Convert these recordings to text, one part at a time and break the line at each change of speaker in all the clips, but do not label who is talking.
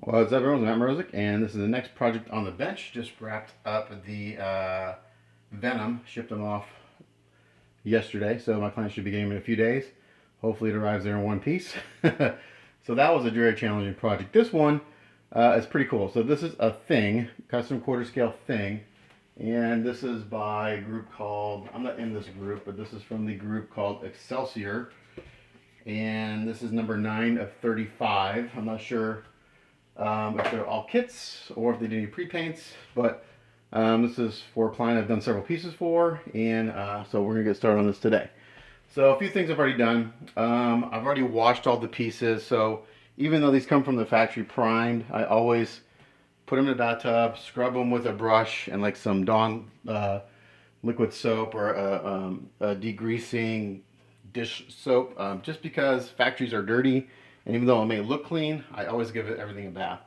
What's up, everyone? I'm Matt Mrozik, and this is the next project on the bench. Just wrapped up the Venom, shipped them off yesterday, so my client should be getting them in a few days. Hopefully it arrives there in one piece. So that was a very challenging project. This one is pretty cool. So this is a Thing, custom quarter scale Thing, and this is by a group called, I'm not in this group, but this is from the group called Excelsior, and this is number 9 of 35. I'm not sure if they're all kits or if they do any pre-paints, but this is for a client I've done several pieces for, and so we're gonna get started on this today. So a few things I've already done. I've already washed all the pieces, so even though these come from the factory primed, I always put them in a bathtub, scrub them with a brush and like some Dawn liquid soap or a degreasing dish soap, just because factories are dirty. And even though it may look clean, I always give everything a bath.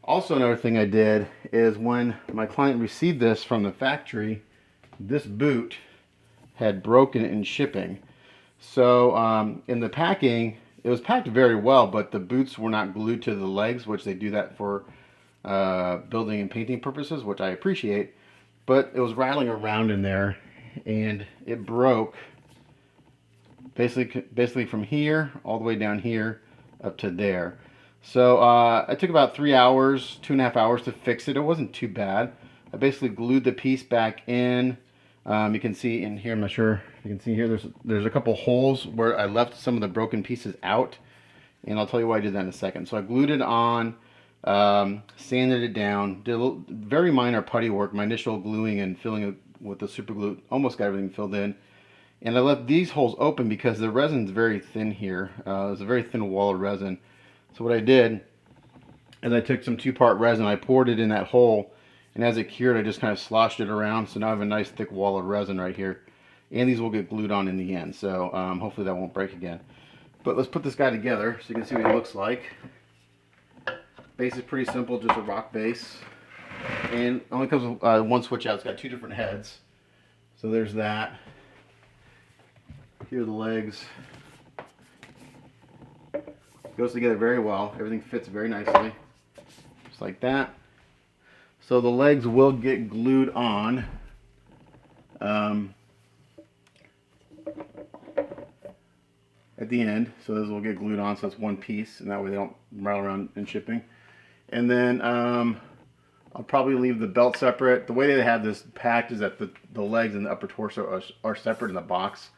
Also, another thing I did is when my client received this from the factory, this boot had broken in shipping. So in the packing, it was packed very well, but the boots were not glued to the legs, which they do that for building and painting purposes, which I appreciate. But it was rattling around in there, and it broke basically from here all the way down here up to there. So it took about 3 hours, 2.5 hours to fix it. It wasn't too bad. I basically glued the piece back in. You can see in here, I'm not sure if you can see here, there's a couple holes where I left some of the broken pieces out, and I'll tell you why I did that in a second. So I glued it on, sanded it down, did a little, very minor putty work. My initial gluing and filling it with the super glue almost got everything filled in. And I left these holes open because the resin's very thin here. It's a very thin wall of resin. So what I did is I took some 2-part resin, I poured it in that hole, and as it cured, I just kind of sloshed it around. So now I have a nice thick wall of resin right here. And these will get glued on in the end. So hopefully that won't break again. But let's put this guy together so you can see what he looks like. Base is pretty simple, just a rock base. And it only comes with one switch out. It's got 2 different heads. So there's that. Here are the legs. Goes together very well. Everything fits very nicely. Just like that. So the legs will get glued on. At the end. So those will get glued on, so it's one piece, and that way they don't rattle around in shipping. And then I'll probably leave the belt separate. The way they have this packed is that the legs and the upper torso are separate in the box.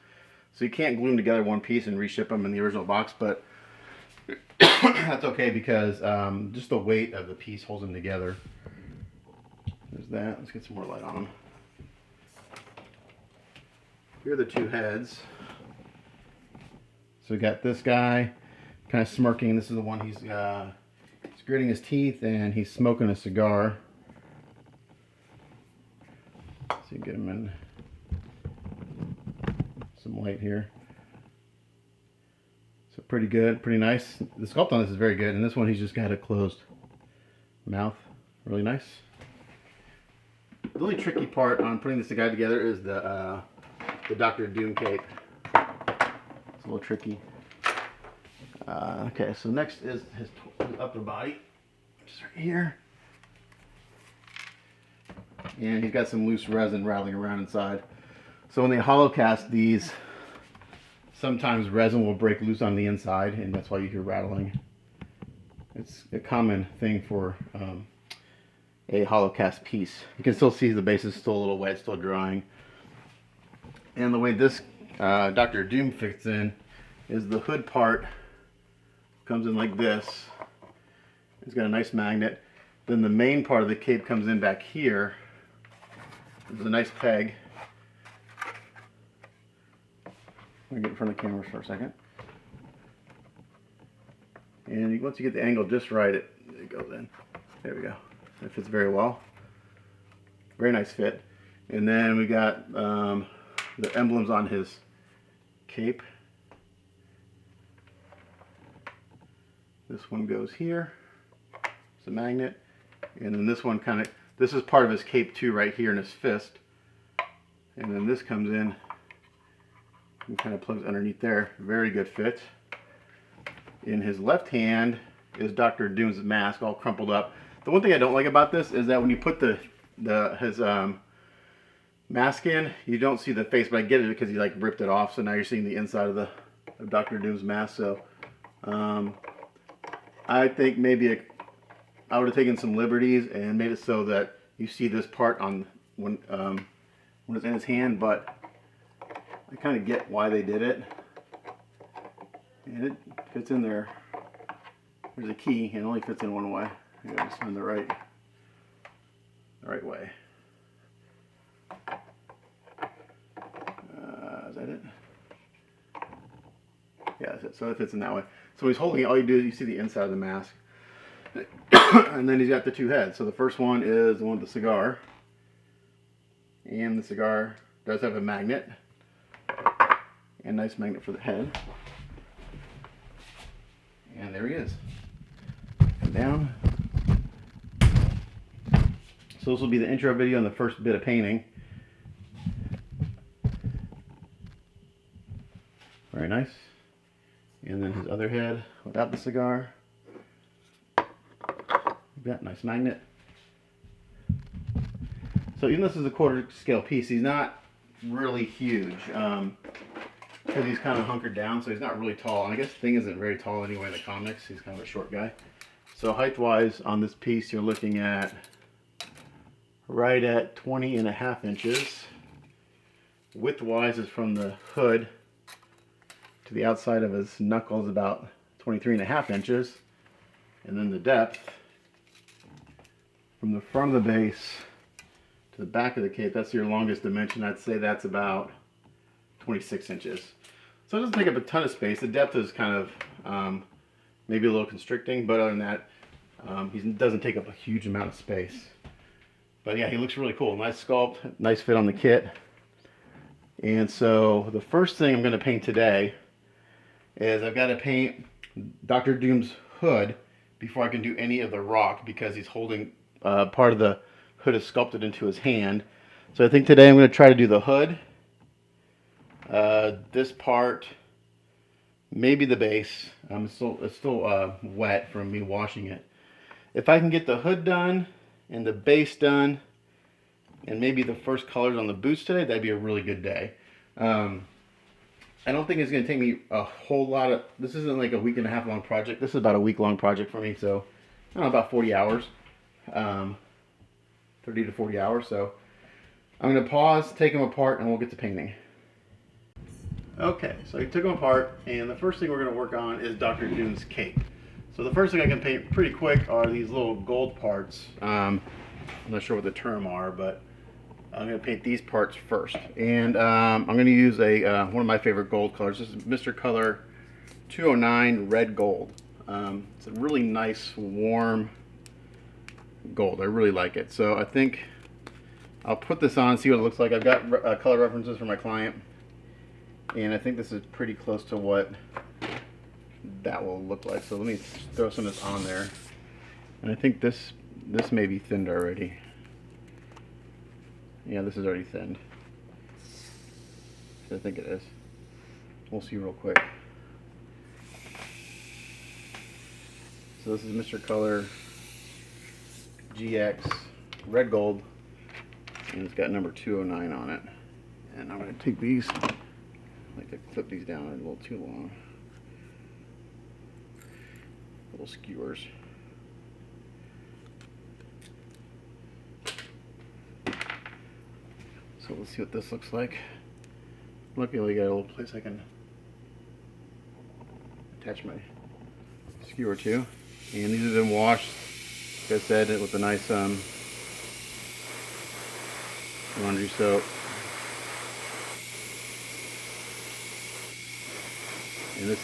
So you can't glue them together one piece and reship them in the original box, but that's okay because just the weight of the piece holds them together. There's that. Let's get some more light on them. Here are the 2 heads. So we got this guy kind of smirking. This is the one he's gritting his teeth and he's smoking a cigar. So you get him in some light here. So pretty good, pretty nice. The sculpt on this is very good, and this one he's just got a closed mouth. Really nice. The really tricky part on putting this guy together is the Dr. Doom cape. It's a little tricky. Okay, so next is his upper body, which is right here. And he's got some loose resin rattling around inside. So when they hollow cast these, sometimes resin will break loose on the inside, and that's why you hear rattling. It's a common thing for a hollow cast piece. You can still see the base is still a little wet, still drying. And the way this Dr. Doom fits in is the hood part comes in like this. It's got a nice magnet. Then the main part of the cape comes in back here. There's a nice peg. Let me get in front of the camera for a second. And once you get the angle just right, it goes in. There we go. It fits very well. Very nice fit. And then we got the emblems on his cape. This one goes here. It's a magnet. And then this one this is part of his cape too, right here in his fist. And then this comes in and kind of plugs underneath there. Very good fit. In his left hand, is Dr. Doom's mask all crumpled up. The one thing I don't like about this is that when you put his mask in, you don't see the face, but I get it because he like ripped it off, so now you're seeing the inside of Dr. Doom's mask. So I think maybe I would have taken some liberties and made it so that you see this part on when it's in his hand, but I kind of get why they did it. And it fits in there. There's a key, and it only fits in one way. You gotta just find the right way. Is that it? Yeah, that's it. So it fits in that way. So he's holding it. All you do is you see the inside of the mask. And then he's got the two heads. So the first one is the one with the cigar. And the cigar does have a magnet. And a nice magnet for the head. And there he is. Come down. So this will be the intro video and the first bit of painting. Very nice. And then his other head without the cigar. Got a nice magnet. So even though this is a quarter scale piece, he's not really huge because he's kind of hunkered down, so he's not really tall. And I guess Thing isn't very tall anyway in the comics. He's kind of a short guy. So height-wise on this piece, you're looking at right at 20.5 inches. Width-wise is from the hood to the outside of his knuckles about 23.5 inches. And then the depth from the front of the base to the back of the cape, that's your longest dimension. I'd say that's about 26 inches. So it doesn't take up a ton of space. The depth is kind of maybe a little constricting, but other than that, he doesn't take up a huge amount of space. But yeah, he looks really cool. Nice sculpt, nice fit on the kit. And so the first thing I'm going to paint today is I've got to paint Dr. Doom's hood before I can do any of the rock, because he's holding part of the hood is sculpted into his hand. So I think today I'm going to try to do the hood, this part, maybe the base. It's still wet from me washing it. If I can get the hood done and the base done and maybe the first colors on the boots today, that'd be a really good day. I don't think it's going to take me a whole lot of, this isn't like a week and a half long project. This is about a week long project for me, so I don't know, about 40 hours. 30 to 40 hours. So I'm going to pause, take them apart, and we'll get to painting. Okay, so I took them apart, and the first thing we're going to work on is Dr. Doom's cape. So the first thing I can paint pretty quick are these little gold parts. I'm not sure what the term are, but I'm going to paint these parts first. And I'm going to use one of my favorite gold colors. This is Mr. Color 209 Red Gold. It's a really nice, warm gold. I really like it. So I think I'll put this on, see what it looks like. I've got color references for my client, and I think this is pretty close to what that will look like. So let me throw some of this on there. And I think this may be thinned already. Yeah, this is already thinned. I think it is. We'll see real quick. So this is Mr. Color GX Red Gold, and it's got number 209 on it. And I'm going to take these, I like to clip these down a little too long. Little skewers. So let's see what this looks like. Luckily I got a little place I can attach my skewer to. And these have been washed, like I said, with a nice laundry soap. And this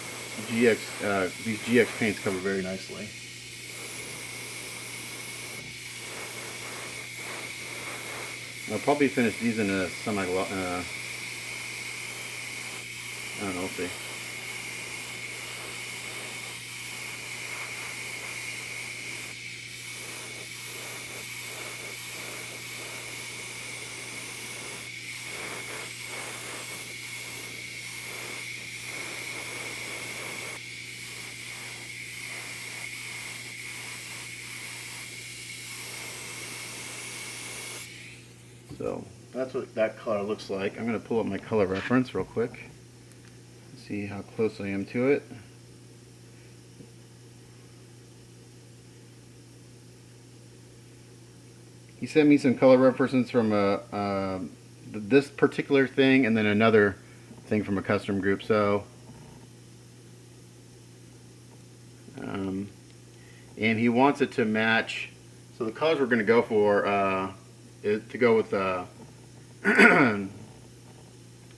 these GX paints cover very nicely. I'll probably finish these in a semi-gloss. I don't know, we'll see. So that's what that color looks like. I'm going to pull up my color reference real quick. See how close I am to it. He sent me some color references from this particular thing and then another thing from a custom group. So, and he wants it to match. So the colors we're going to go for is to go with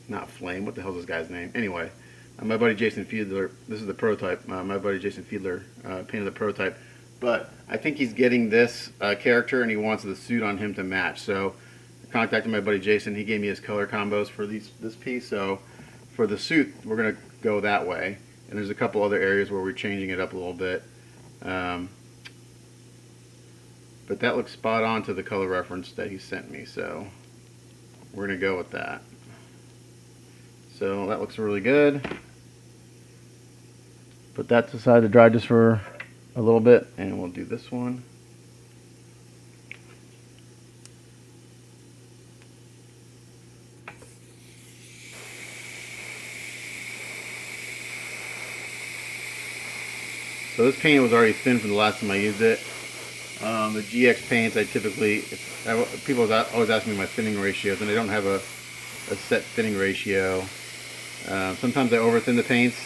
not Flame. What the hell is this guy's name? Anyway, my buddy Jason Fiedler. This is the prototype. My buddy Jason Fiedler painted the prototype. But I think he's getting this character and he wants the suit on him to match. So I contacted my buddy Jason. He gave me his color combos for this piece. So for the suit, we're going to go that way. And there's a couple other areas where we're changing it up a little bit. But that looks spot on to the color reference that he sent me. So we're going to go with that. So that looks really good. Put that to the side to dry just for a little bit, and we'll do this one. So this paint was already thin from the last time I used it. The GX paints, I typically, people always ask me my thinning ratios, and I don't have a set thinning ratio. Sometimes I over thin the paints.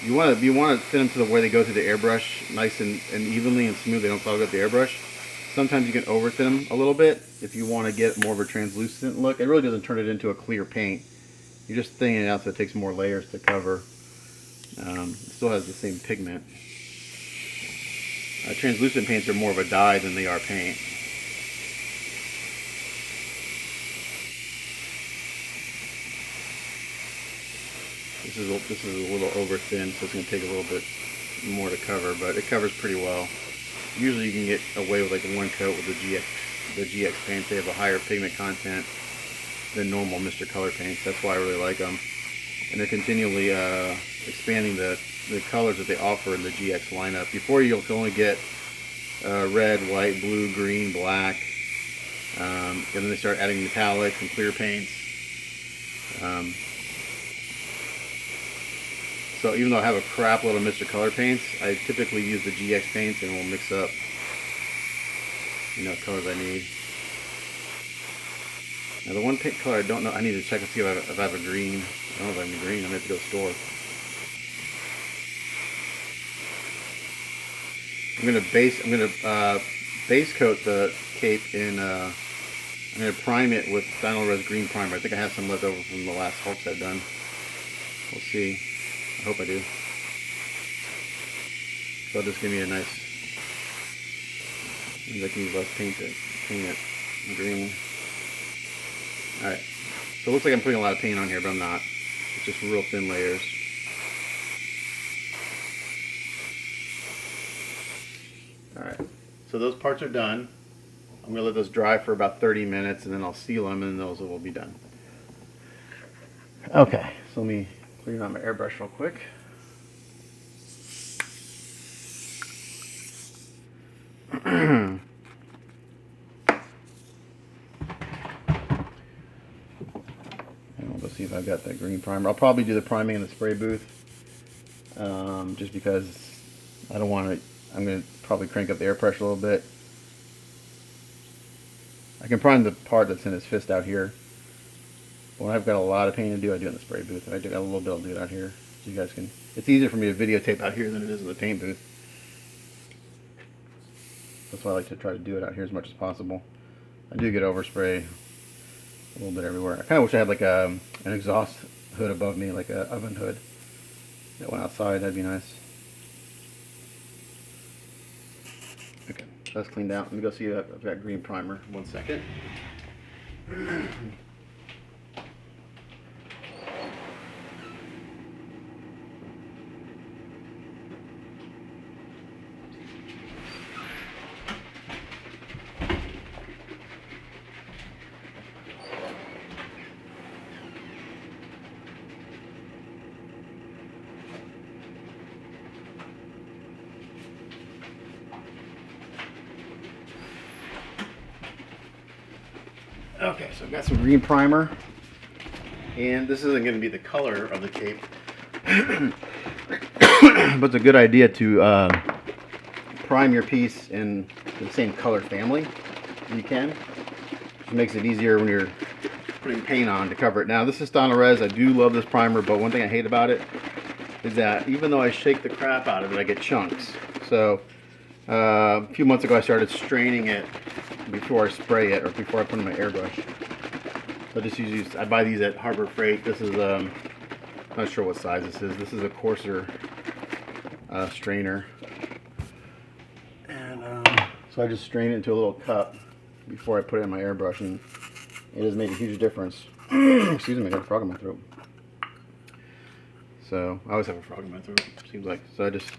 You want to thin them to the way they go through the airbrush, nice and evenly and smooth. They don't clog up the airbrush. Sometimes you can over thin them a little bit if you want to get more of a translucent look. It really doesn't turn it into a clear paint. You're just thinning it out so it takes more layers to cover. It still has the same pigment. Translucent paints are more of a dye than they are paint. This is a little over thin, so it's going to take a little bit more to cover, but it covers pretty well. Usually you can get away with like one coat with the GX paints. They have a higher pigment content than normal Mr. Color paints. That's why I really like them. And they're continually expanding the colors that they offer in the GX lineup. Before you could only get red, white, blue, green, black, and then they start adding metallics and clear paints. So even though I have a crap load of Mr. Color paints, I typically use the GX paints and we'll mix up, colors I need. Now the one paint color I don't know, I need to check and see if I have a green. I don't know if I have a green. I'm going to have to go to the store. I'm going to base coat the cape in. I'm going to prime it with Dino Res green primer. I think I have some left over from the last Hulk set done. We'll see. I hope I do. So I'll just give me a nice. Maybe I can use less paint to paint it green. Alright. So it looks like I'm putting a lot of paint on here, but I'm not. It's just real thin layers. Alright. So those parts are done. I'm going to let those dry for about 30 minutes and then I'll seal them and those will be done. Okay. So let me clean out my airbrush real quick. See if I've got that green primer. I'll probably do the priming in the spray booth, just because I don't want to. I'm going to probably crank up the air pressure a little bit. I can prime the part that's in his fist out here. When I've got a lot of paint to do, I do it in the spray booth. If I do a little bit, I'll do it out here. So you guys can. It's easier for me to videotape out here than it is in the paint booth. That's why I like to try to do it out here as much as possible. I do get overspray a little bit everywhere. I kind of wish I had like an exhaust hood above me, like an oven hood that went outside. That'd be nice. Okay, that's cleaned out. Let me go see if I've got green primer. 1 second. Okay, so I've got some green primer, and this isn't going to be the color of the cape, but it's a good idea to prime your piece in the same color family if you can. It makes it easier when you're putting paint on to cover it. Now this is Res. I do love this primer, but one thing I hate about it is that even though I shake the crap out of it, I get chunks. So a few months ago I started straining it before I spray it, or before I put it in my airbrush. So I just use, I buy these at Harbor Freight. This is not sure what size this is. This is a coarser strainer, and so I just strain it into a little cup before I put it in my airbrush, and it has made a huge difference. Excuse me, I got a frog in my throat. So I always have a frog in my throat, seems like. So I just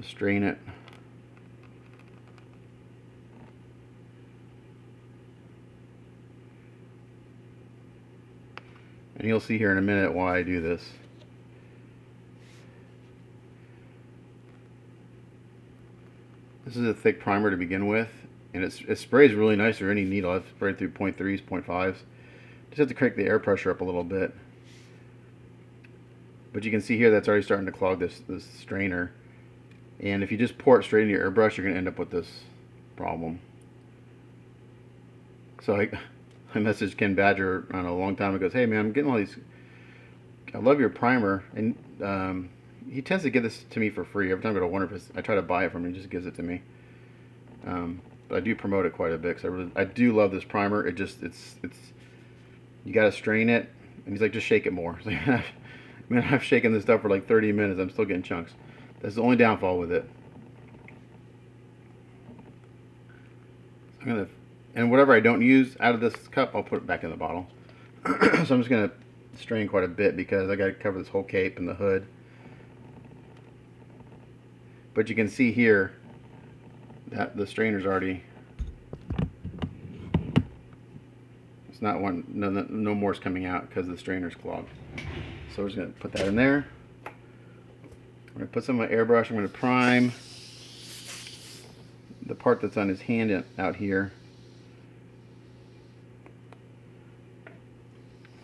strain it. And you'll see here in a minute why I do this. This is a thick primer to begin with, and it sprays really nice through any needle. I've sprayed through 0.3s, 0.5s. Just have to crank the air pressure up a little bit. But you can see here that's already starting to clog this strainer. And if you just pour it straight into your airbrush, you're going to end up with this problem. So I messaged Ken Badger a long time ago. Goes, hey man, I'm getting all these. I love your primer, and he tends to give this to me for free every time I go to Warner. I try to buy it from him, he just gives it to me. But I do promote it quite a bit because I do love this primer. It's you got to strain it, and he's like, just shake it more. Like, man, I've shaken this stuff for like 30 minutes. I'm still getting chunks. That's the only downfall with it. And whatever I don't use out of this cup, I'll put it back in the bottle. So I'm just going to strain quite a bit because I got to cover this whole cape and the hood. But you can see here that the strainer's already, it's not one, no more is coming out because the strainer's clogged. So we're just going to put that in there. I'm going to put some of my airbrush. I'm going to prime the part that's on his hand out here.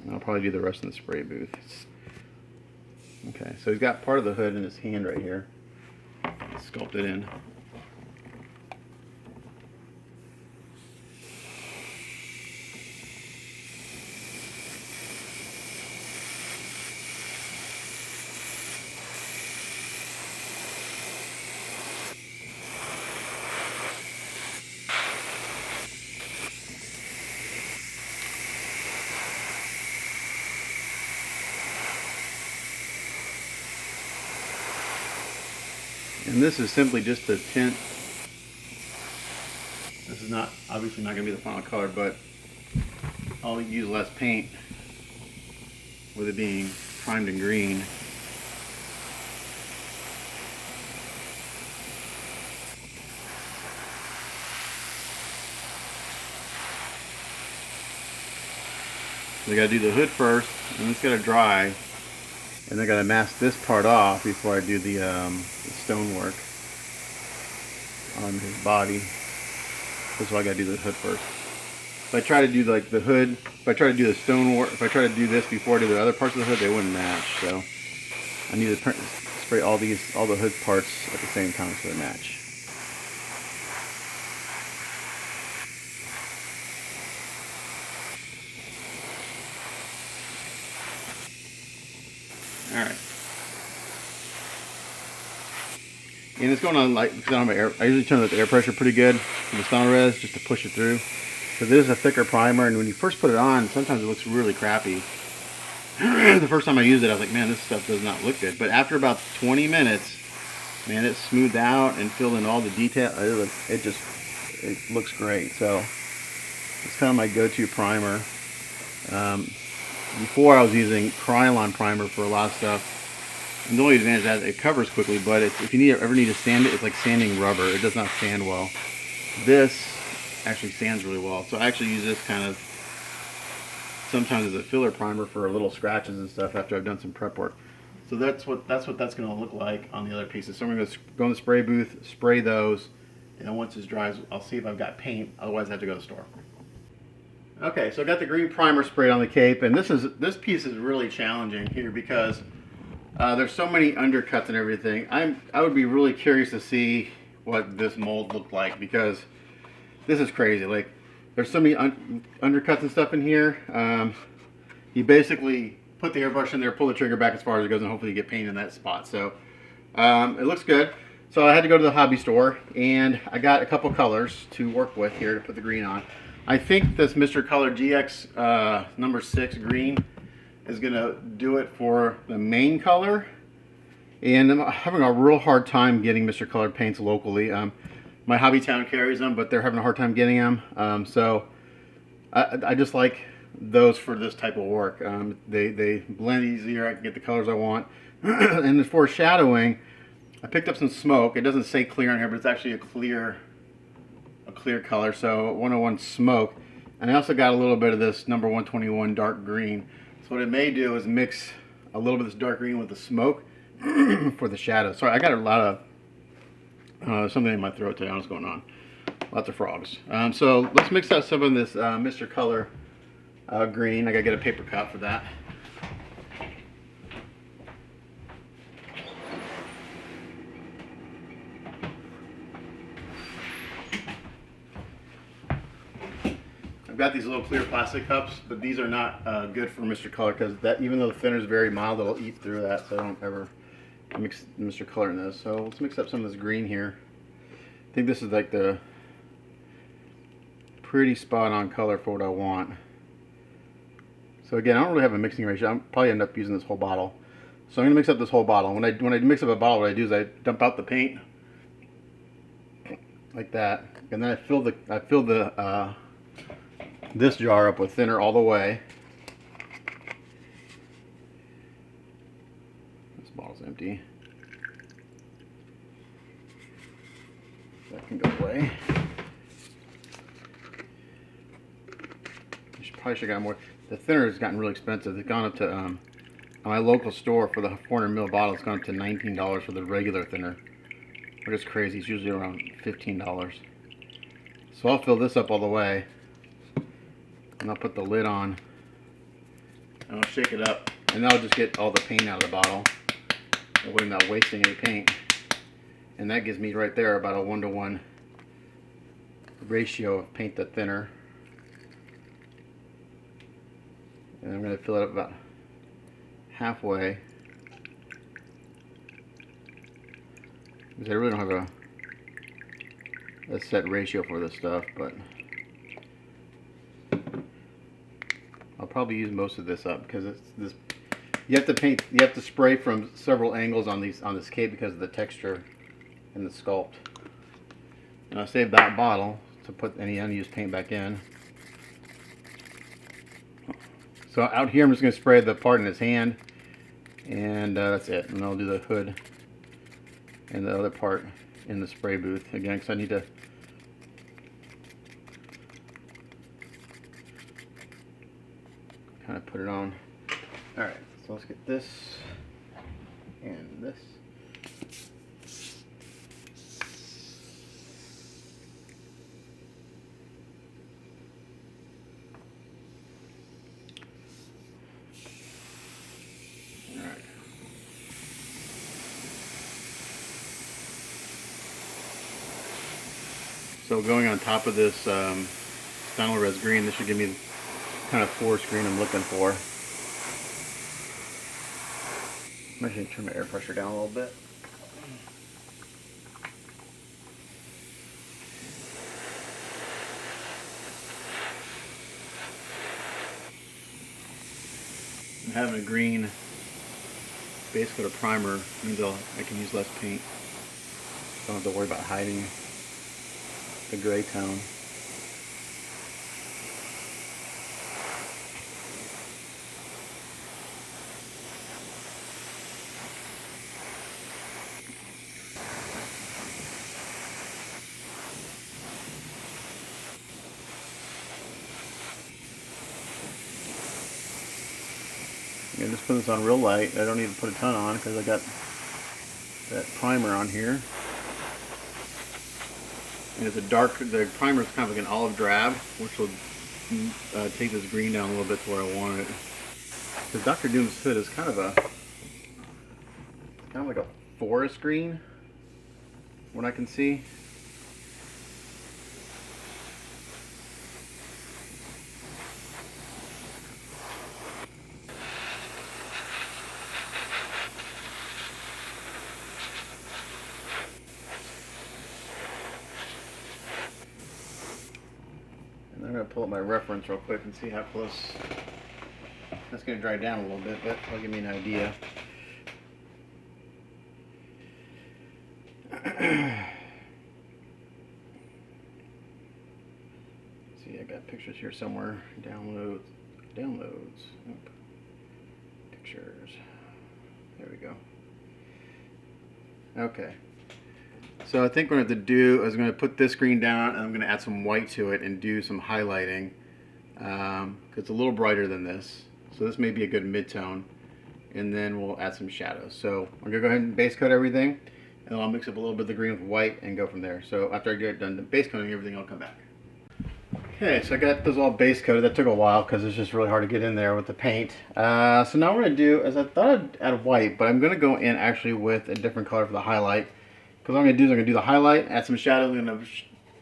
And I'll probably do the rest in the spray booth. Okay, so he's got part of the hood in his hand right here. Sculpt it in. And this is simply just to tint. This is not, obviously not going to be the final color, but I'll use less paint with it being primed in green. So I got to do the hood first, and it's got to dry. And I got to mask this part off before I do the stonework on his body. That's why I got to do the hood first. If I try to do like the hood, if I try to do the stonework, if I try to do this before I do the other parts of the hood, they wouldn't match. So I need to spray all the hood parts at the same time so they match. Alright. And it's going on like, because I don't have my air, I usually turn the air pressure pretty good with the Res just to push it through. Because it is a thicker primer, and when you first put it on, sometimes it looks really crappy. The first time I used it, I was like, man, this stuff does not look good. But after about 20 minutes, man, it smoothed out and filled in all the detail. It looks great. So it's kind of my go-to primer. Before I was using Krylon primer for a lot of stuff, and the only advantage is that it covers quickly, but if you ever need to sand it, it's like sanding rubber. It does not sand well. This actually sands really well, so I actually use this kind of sometimes as a filler primer for little scratches and stuff after I've done some prep work. So that's what that's going to look like on the other pieces. So I'm going to go in the spray booth, spray those, And once this dries, I'll see if I've got paint. Otherwise, I have to go to the store. Okay, so I got the green primer sprayed on the cape, and this piece is really challenging here because there's so many undercuts and everything. I would be really curious to see what this mold looked like, because this is crazy. Like, there's so many undercuts and stuff in here. You basically put the airbrush in there, pull the trigger back as far as it goes, and hopefully you get paint in that spot. So it looks good. So I had to go to the hobby store, and I got a couple colors to work with here to put the green on. I think this Mr. Color GX number 6 green is gonna do it for the main color. And I'm having a real hard time getting Mr. Color paints locally. My hobby town carries them, but they're having a hard time getting them. So I just like those for this type of work. They blend easier. I can get the colors I want. And for shadowing, I picked up some smoke. It doesn't say clear on here, but it's actually a clear color. So 101 smoke. And I also got a little bit of this number 121 dark green. So what it may do is mix a little bit of this dark green with the smoke for the shadow. Sorry, I got a lot of something in my throat today. I don't know what's going on. Lots of frogs. So let's mix up some of this Mr. Color green. I gotta get a paper cup for that. I've got these little clear plastic cups, but these are not good for Mr. Color, because that, even though the thinner is very mild, it'll eat through that. So I don't ever mix Mr. Color in this. So let's mix up some of this green here. I think this is like the pretty spot on color for what I want. So again, I don't really have a mixing ratio. I'll probably end up using this whole bottle. So I'm gonna mix up this whole bottle. When I mix up a bottle, what I do is I dump out the paint like that, and then I fill the this jar up with thinner all the way. This bottle's empty. That can go away. Probably should have got more. The thinner has gotten really expensive. It's gone up to at my local store for the 400 ml bottle. It's gone up to $19 for the regular thinner, which is crazy. It's usually around $15. So I'll fill this up all the way, and I'll put the lid on, and I'll shake it up, and that'll just get all the paint out of the bottle. That way I'm not wasting any paint. And that gives me right there about a 1-to-1 ratio of paint to thinner. And I'm going to fill it up about halfway, because I really don't have a set ratio for this stuff, but I'll probably use most of this up, because it's this. You have to spray from several angles on this cape because of the texture and the sculpt. And I'll save that bottle to put any unused paint back in. So out here I'm just going to spray the part in his hand, and that's it. And I'll do the hood and the other part in the spray booth again, because I need to kind of put it on. Alright, so let's get this and this. So going on top of this Final Res green, this should give me the kind of forest green I'm looking for. I'm actually going to turn my air pressure down a little bit. And having a green base coat of primer means I can use less paint. Don't have to worry about hiding the gray tone. I'm just put this on real light. I don't need to put a ton on because I got that primer on here. And it's a dark, the primer is kind of like an olive drab, which will take this green down a little bit to where I want it. Because Dr. Doom's hood is kind of like a forest green, what I can see. And I'm going to pull up my reference real quick and see how close. That's going to dry down a little bit, but that'll give me an idea. See, I got pictures here somewhere. Downloads. Nope. Pictures. There we go. Okay. So I think what I'm going to do is I'm going to put this green down and I'm going to add some white to it and do some highlighting. Because it's a little brighter than this. So this may be a good mid-tone. And then we'll add some shadows. So I'm going to go ahead and base coat everything. And I'll mix up a little bit of the green with white and go from there. So after I get done base coating everything, I'll come back. Okay, so I got those all base coated. That took a while because it's just really hard to get in there with the paint. So now what I'm going to do is I thought I'd add white, but I'm going to go in actually with a different color for the highlight. Because what I'm going to do is I'm going to do the highlight, add some shadows, I'm going to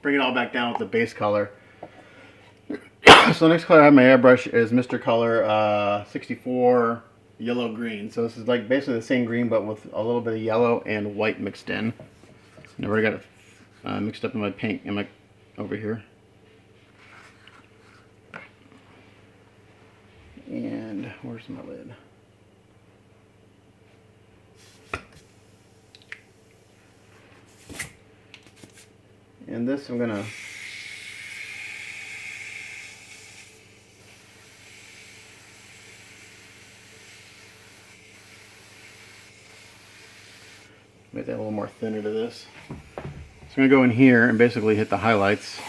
bring it all back down with the base color. So the next color I have my airbrush is Mr. Color 64 Yellow Green. So this is like basically the same green but with a little bit of yellow and white mixed in. And I've already got it mixed up in my paint over here. And where's my lid? And this I'm gonna make that a little more thinner to this. So I'm gonna go in here and basically hit the highlights.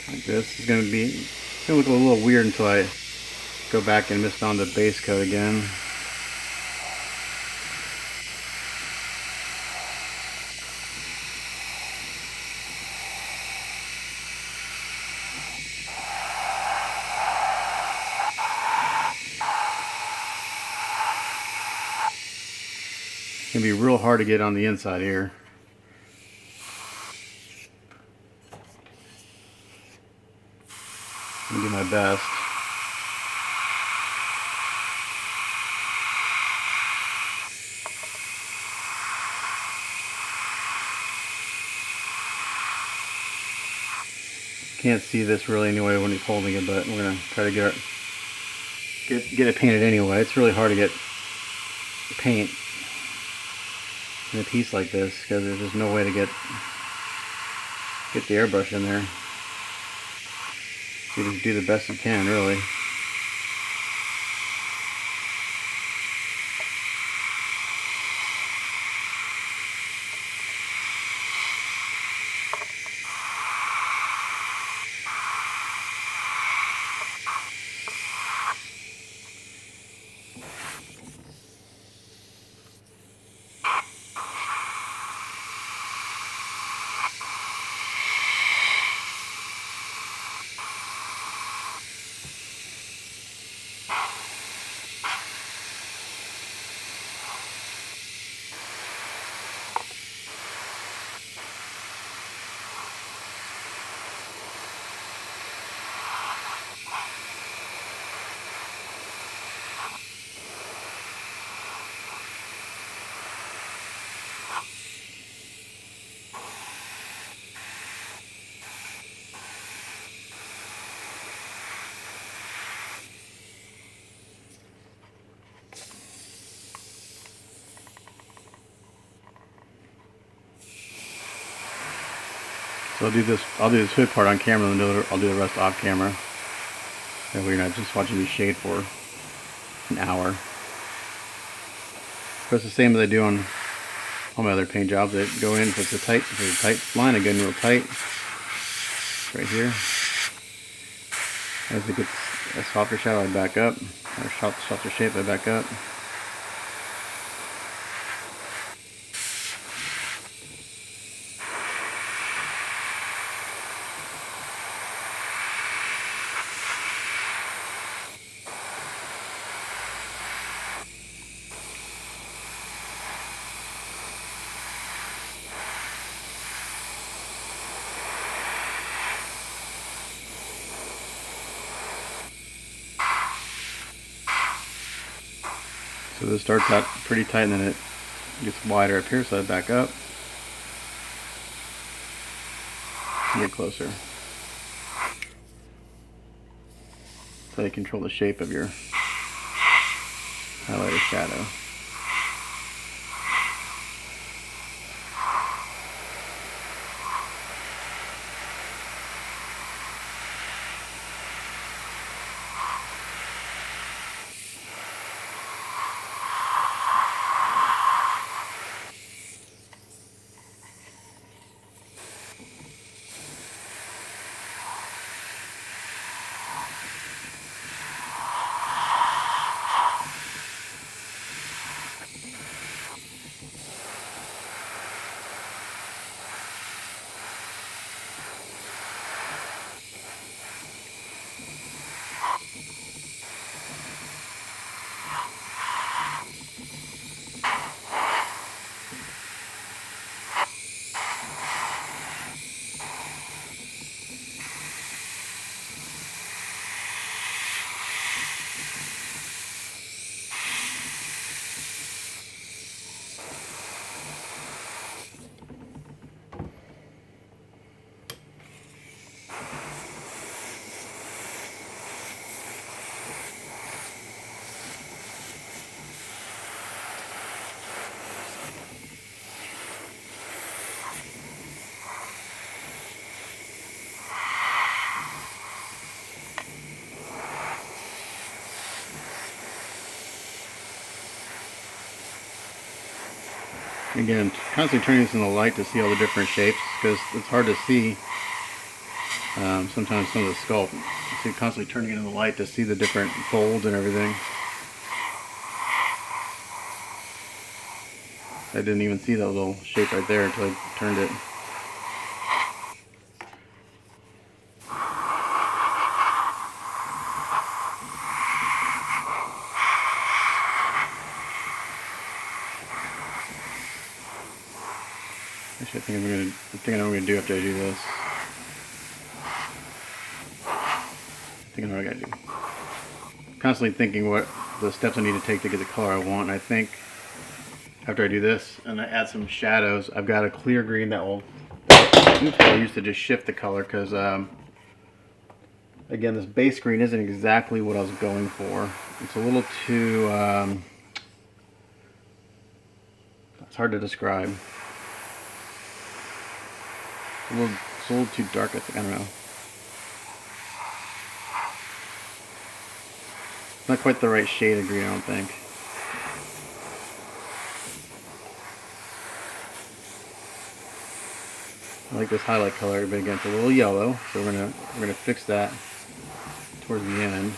Like this. It's gonna look a little weird until I go back and mist on the base coat again. It's gonna be real hard to get on the inside here. I'm gonna do my best. Can't see this really anyway when he's holding it, but we're gonna try to get it painted anyway. It's really hard to get paint in a piece like this because there's just no way to get the airbrush in there. So you just do the best you can, really. So I'll do this hood part on camera, and then I'll do the rest off camera. And we're not just watching me shade for an hour. But it's the same as I do on all my other paint jobs. I go in, if it's a tight line, I go in real tight. Right here. As it gets a softer shadow, I back up. Or softer shape, I back up. So this starts out pretty tight and then it gets wider up here, so I back up and get closer. So you control the shape of your highlighter shadow. Again, constantly turning this in the light to see all the different shapes, because it's hard to see sometimes some of the sculpt. So you're constantly turning it in the light to see the different folds and everything. I didn't even see that little shape right there until I turned it. Actually, I think I know what I'm gonna do after I do this. I think I know what I gotta do. Constantly thinking what the steps I need to take to get the color I want, and I think after I do this and I add some shadows, I've got a clear green that will, I used to just shift the color, because again, this base green isn't exactly what I was going for. It's a little too, it's hard to describe. It's a little too dark, I think. I don't know. Not quite the right shade of green, I don't think. I like this highlight color, but again, it's a little yellow, so we're gonna fix that towards the end.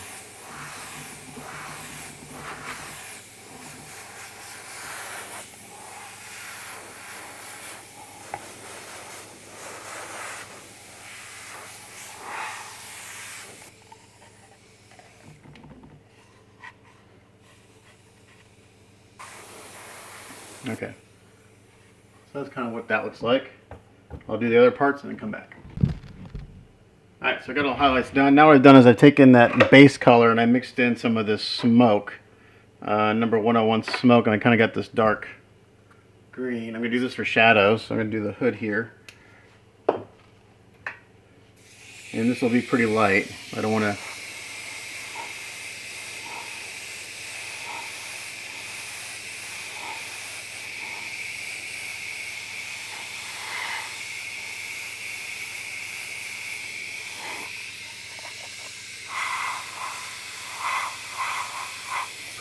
Okay, so that's kind of what that looks like. I'll do the other parts and then come back. Alright, so I got all the highlights done. Now what I've done is I've taken that base color and I mixed in some of this smoke, number 101 smoke, and I kind of got this dark green. I'm going to do this for shadows. So I'm going to do the hood here. And this will be pretty light. I don't want to...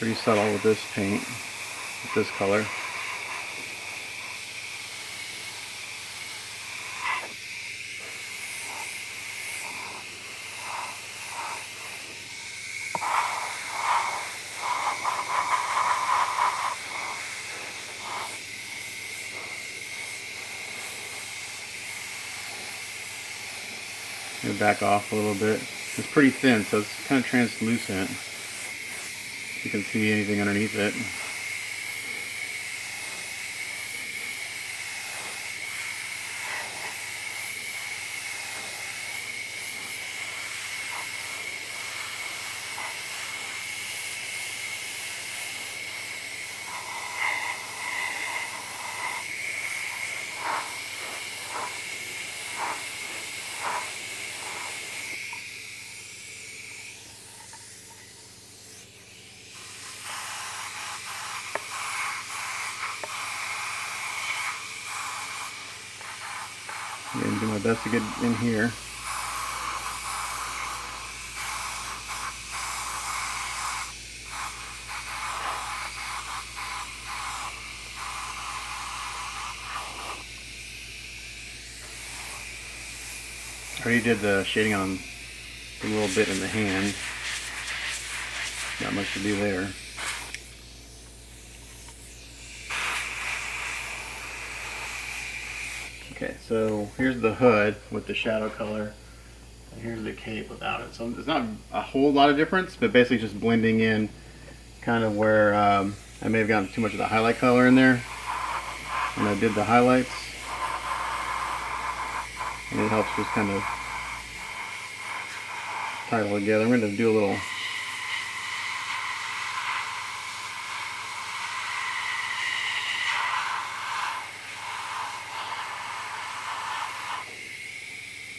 pretty subtle with this paint, with this color. Back off a little bit. It's pretty thin, so it's kind of translucent. You can see anything underneath it. I'm going to do my best to get in here. I already did the shading on a little bit in the hand. Not much to do there. Okay, so here's the hood with the shadow color, and here's the cape without it. So there's not a whole lot of difference, but basically just blending in kind of where I may have gotten too much of the highlight color in there when I did the highlights. And it helps just kind of tie it all together. I'm going to do a little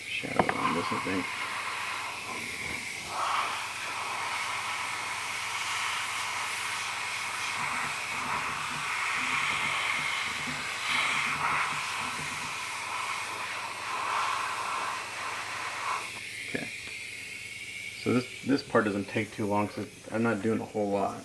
shadow on this, I think. Okay. So this part doesn't take too long, so I'm not doing a whole lot.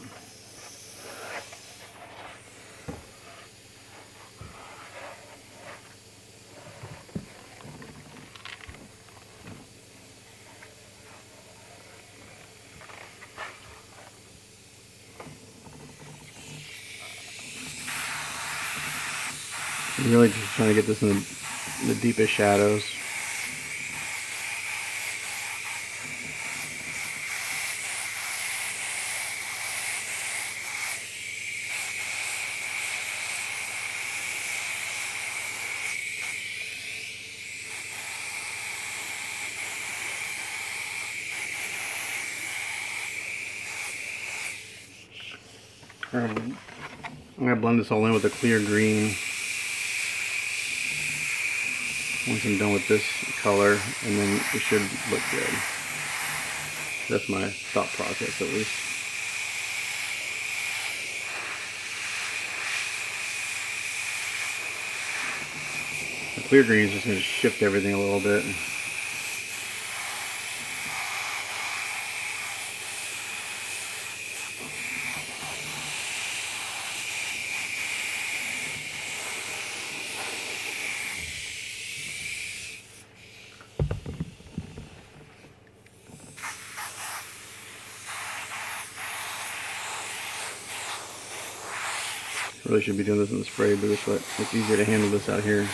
I'm really just trying to get this in the deepest shadows. I'm going to blend this all in with a clear green once I'm done with this color, and then it should look good. That's my thought process, at least. The clear green is just going to shift everything a little bit. Really should be doing this in the spray booth, but it's easier to handle this out here.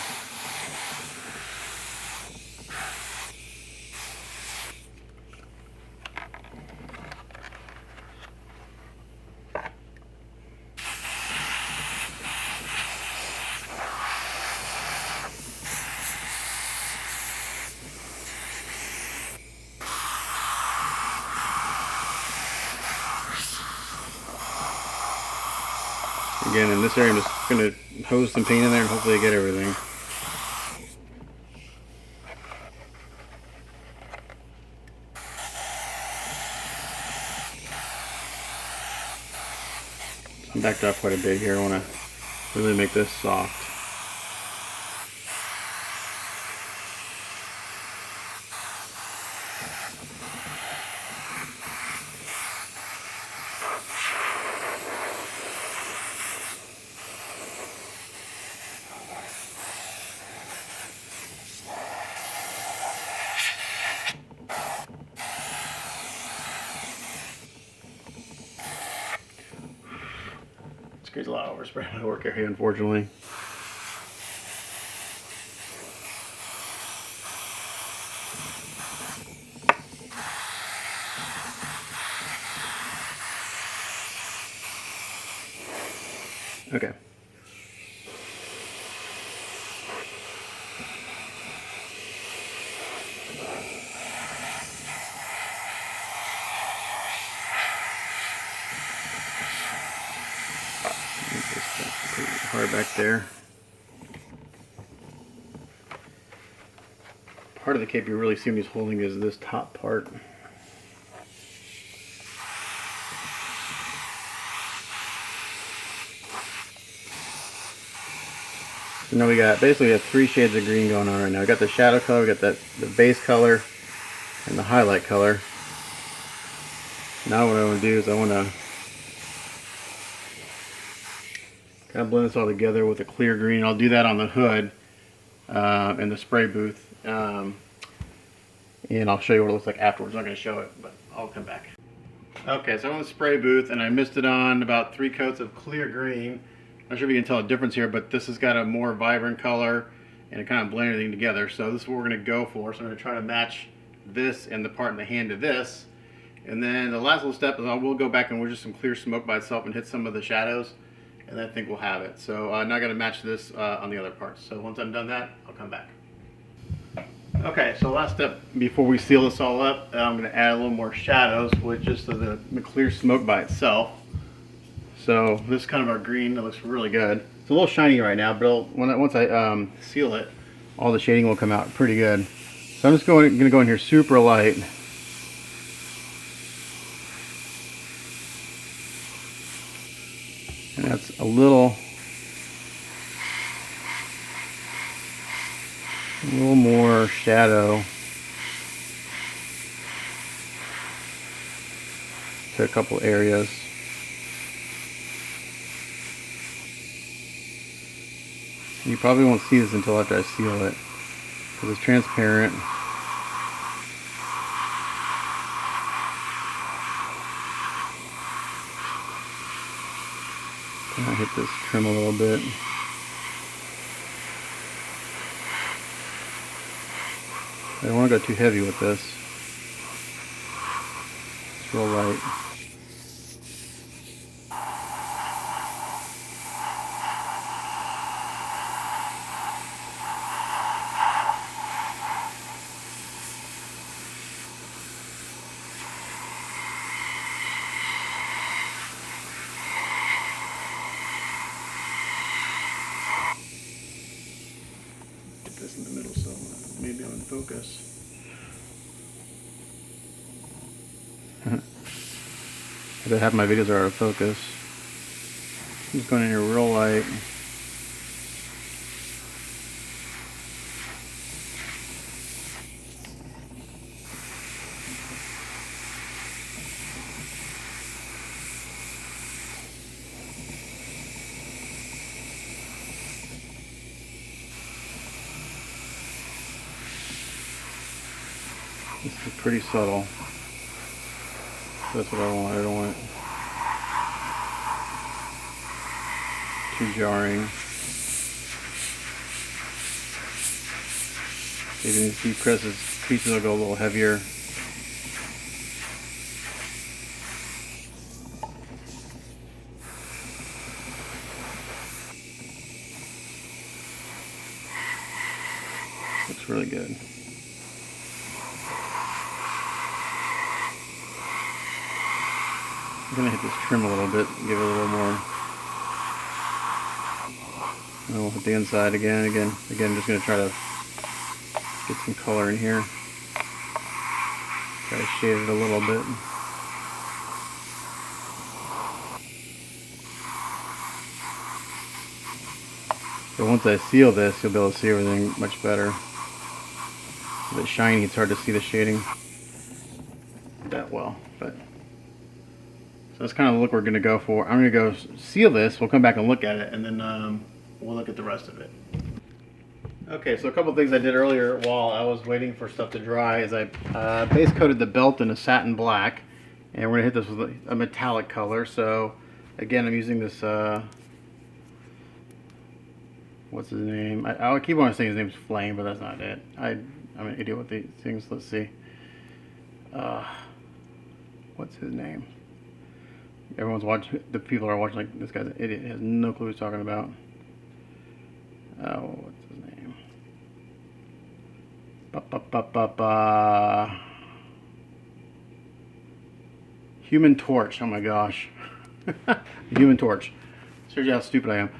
Again, in this area, I'm just going to hose some paint in there and hopefully I get everything. I'm backed off quite a bit here. I want to really make this soft. This creates a lot of overspray in my work area, unfortunately. Okay. Pretty hard back there. Part of the cape you really see when he's holding is this top part. So now we got basically have 3 shades of green going on right now. We got the shadow color, we got the base color, and the highlight color. Now what I want to do is I want to kind of blend this all together with a clear green. I'll do that on the hood in the spray booth, and I'll show you what it looks like afterwards. I'm not going to show it, but I'll come back. Okay, so I'm in the spray booth and I misted on about 3 coats of clear green. I'm not sure if you can tell a difference here, but this has got a more vibrant color and it kind of blends everything together. So this is what we're going to go for. So I'm going to try to match this and the part in the hand to this. And then the last little step is I will go back and we'll just some clear smoke by itself and hit some of the shadows. And I think we'll have it. So now I got to match this on the other parts. So once I'm done that, I'll come back. Okay, so last step before we seal this all up, I'm going to add a little more shadows with just the clear smoke by itself. So this is kind of our green. It looks really good. It's a little shiny right now, but once I seal it, all the shading will come out pretty good. So I'm just going to go in here super light. And that's a little more shadow to a couple areas. You probably won't see this until after I seal it because it's transparent. I hit this trim a little bit. I don't want to go too heavy with this. It's real light. Get this in the middle so maybe I'm in focus. I bet half my videos are out of focus. I'm just going in here real light. This is pretty subtle. That's what I want. I don't want it too jarring. Even these deep creases will go a little heavier. Looks really good. I'm going to hit this trim a little bit, give it a little more. And we'll hit the inside again, just going to try to get some color in here. Try to shade it a little bit. So once I seal this, you'll be able to see everything much better. It's a bit shiny, it's hard to see the shading that well, but so that's kind of the look we're going to go for. I'm going to go seal this, we'll come back and look at it, and then we'll look at the rest of it. Okay, so a couple of things I did earlier while I was waiting for stuff to dry is I base coated the belt in a satin black, and we're going to hit this with a metallic color. So again, I'm using this what's his name? I keep on saying his name's Flame, but that's not it. I'm an idiot with these things. Let's see. What's his name? Everyone's watching. The people are watching like this guy's an idiot. He has no clue what he's talking about. Oh, what's his name? Human Torch. Oh my gosh. Human Torch. Shows you how stupid I am.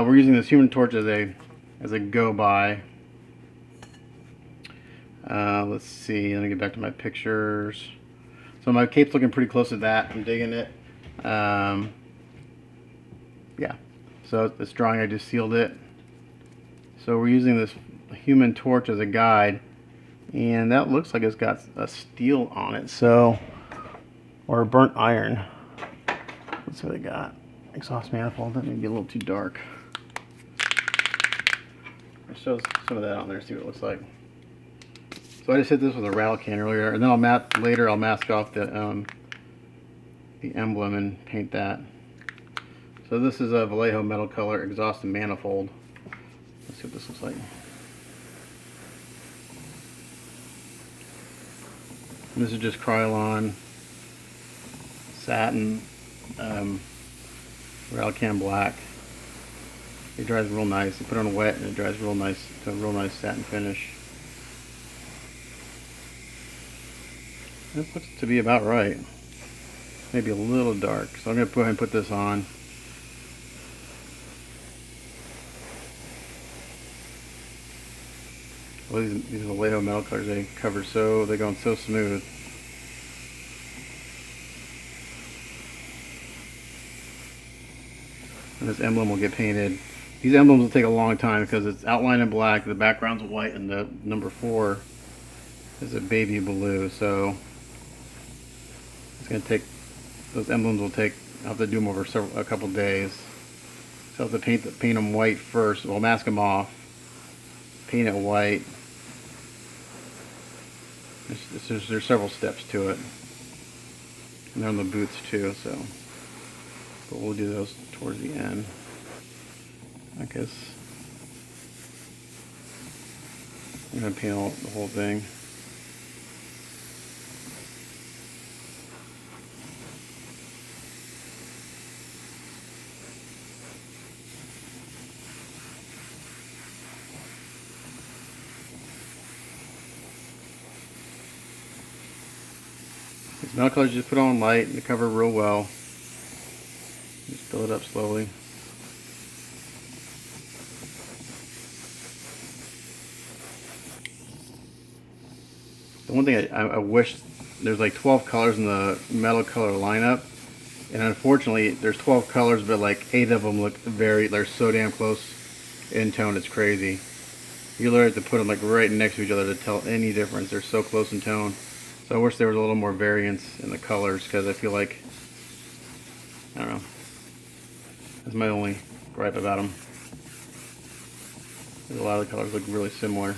We're using this Human Torch as a go by. Let's see. Let me get back to my pictures. So my cape's looking pretty close to that. I'm digging it. Yeah. So this drawing, I just sealed it. So we're using this Human Torch as a guide, and that looks like it's got a steel on it. So, or a burnt iron. Let's see what they got. Exhaust manifold. That may be a little too dark. It shows some of that on there. See what it looks like. So I just hit this with a rattle can earlier, and then later I'll mask off the emblem and paint that. So this is a Vallejo metal color exhaust manifold. Let's see what this looks like. And this is just Krylon satin rattle can black. It dries real nice. You put it on wet and it dries real nice to a real nice satin finish. This looks to be about right. Maybe a little dark. So I'm going to go ahead and put this on. Well, these Vallejo metal colors, they're going so smooth. And this emblem will get painted. These emblems will take a long time because it's outlined in black, the background's white, and the number 4 is a baby blue. So it's going to take, those emblems will take, I'll have to do them over a couple days. So I'll have to paint them white first. We'll mask them off, paint it white. There's several steps to it. And they're on the boots too, so. But we'll do those towards the end. I guess I'm going to paint the whole thing. These metal colors just put on light and they cover real well. Just fill it up slowly. The one thing I wish, there's like 12 colors in the metal color lineup, and unfortunately there's 12 colors, but like 8 of them look they're so damn close in tone, it's crazy. You literally have to put them like right next to each other to tell any difference. They're so close in tone. So I wish there was a little more variance in the colors, because I feel like, I don't know, that's my only gripe about them. A lot of the colors look really similar.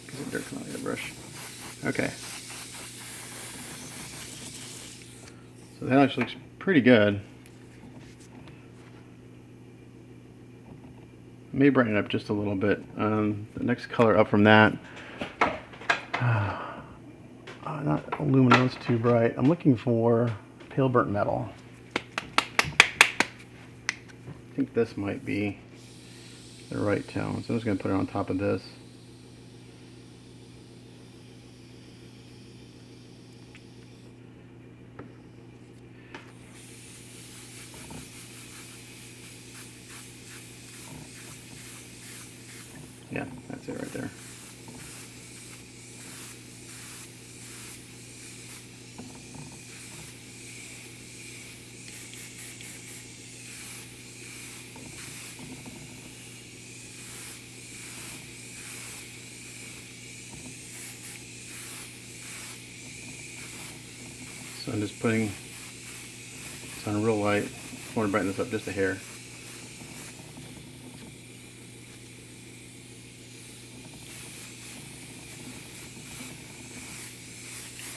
Get some dirt coming out of the brush. Okay. So that actually looks pretty good. May brighten it up just a little bit. The next color up from that, not aluminum, it's too bright. I'm looking for pale burnt metal. I think this might be the right tone, so I'm just going to put it on top of this. Yeah, that's it right there. So I'm just putting this on real light. I want to brighten this up just a hair.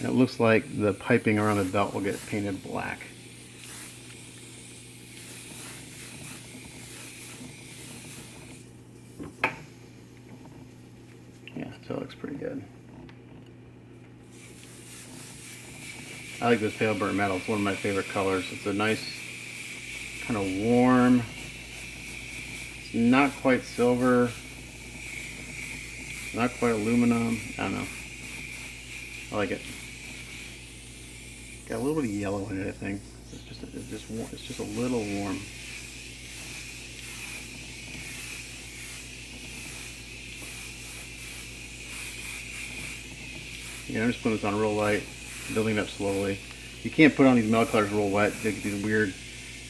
And it looks like the piping around the belt will get painted black. Yeah, so it looks pretty good. I like this pale burnt metal. It's one of my favorite colors. It's a nice, kind of warm, it's not quite silver, not quite aluminum. I don't know. I like it. Got a little bit of yellow in it, I think. It's just a little warm. Yeah, I'm just putting this on real light, building up slowly. You can't put on these metal colors real wet. They get these weird.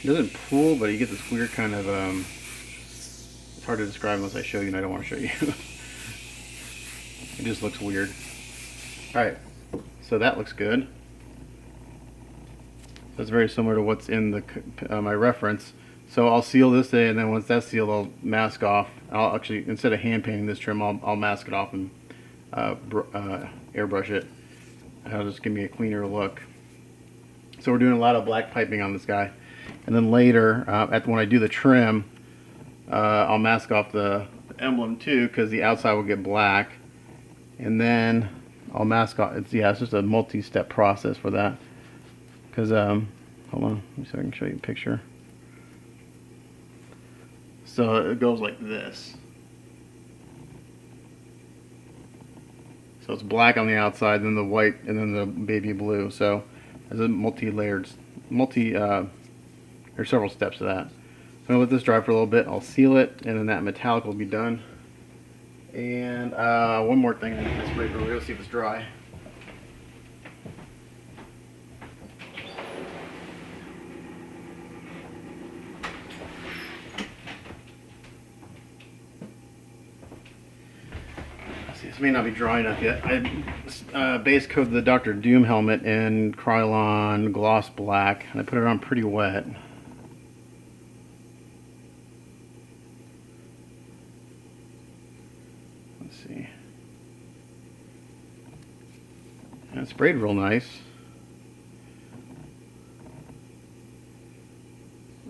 It doesn't pool, but you get this weird kind of. It's hard to describe unless I show you, and I don't want to show you. It just looks weird. All right, so that looks good. That's very similar to what's in the my reference. So I'll seal this in, and then once that's sealed, I'll mask off. I'll actually, instead of hand painting this trim, I'll mask it off and airbrush it. It'll just give me a cleaner look. So we're doing a lot of black piping on this guy, and then later, when I do the trim, I'll mask off the emblem too, because the outside will get black, and then I'll mask off. It's just a multi-step process for that. Because hold on, let me see if I can show you a picture. So it goes like this. So it's black on the outside, then the white, and then the baby blue. So there's a multi-layered, there's several steps to that. So I'm gonna let this dry for a little bit. I'll seal it, and then that metallic will be done. And one more thing, I spray for. We'll see if it's dry. This may not be dry enough yet. I base coated the Dr. Doom helmet in Krylon gloss black, and I put it on pretty wet. Let's see. And it sprayed real nice.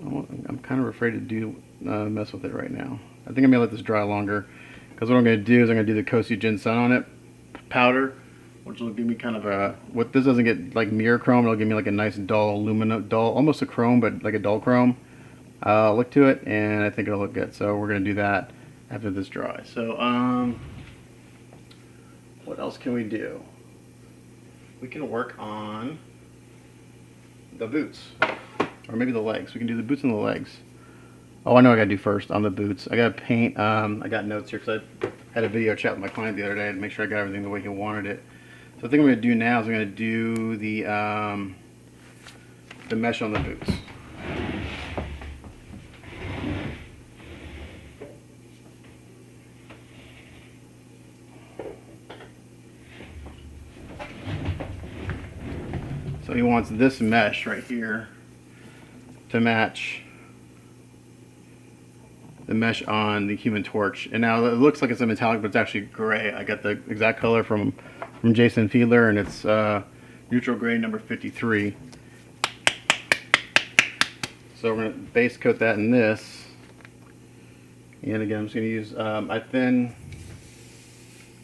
I'm kind of afraid to mess with it right now. I think I'm gonna let this dry longer. Because what I'm going to do is I'm going to do the Kosu Jin Sun on it powder, which will give me kind of a, what this doesn't get like mirror chrome, it'll give me like a nice dull almost a chrome, but like a dull chrome look to it, and I think it'll look good. So we're going to do that after this dries. So what else can we do? We can work on the boots, or maybe the legs. We can do the boots and the legs. Oh, I know what I gotta do first on the boots. I gotta paint. I got notes here because I had a video chat with my client the other day to make sure I got everything the way he wanted it. So the thing I'm gonna do now is I'm gonna do the mesh on the boots. So he wants this mesh right here to match the mesh on the Human Torch. And now it looks like it's a metallic, but it's actually gray. I got the exact color from Jason Fiedler, and it's neutral gray number 53. So we're going to base coat that in this. And again, I'm just going to use, I'm going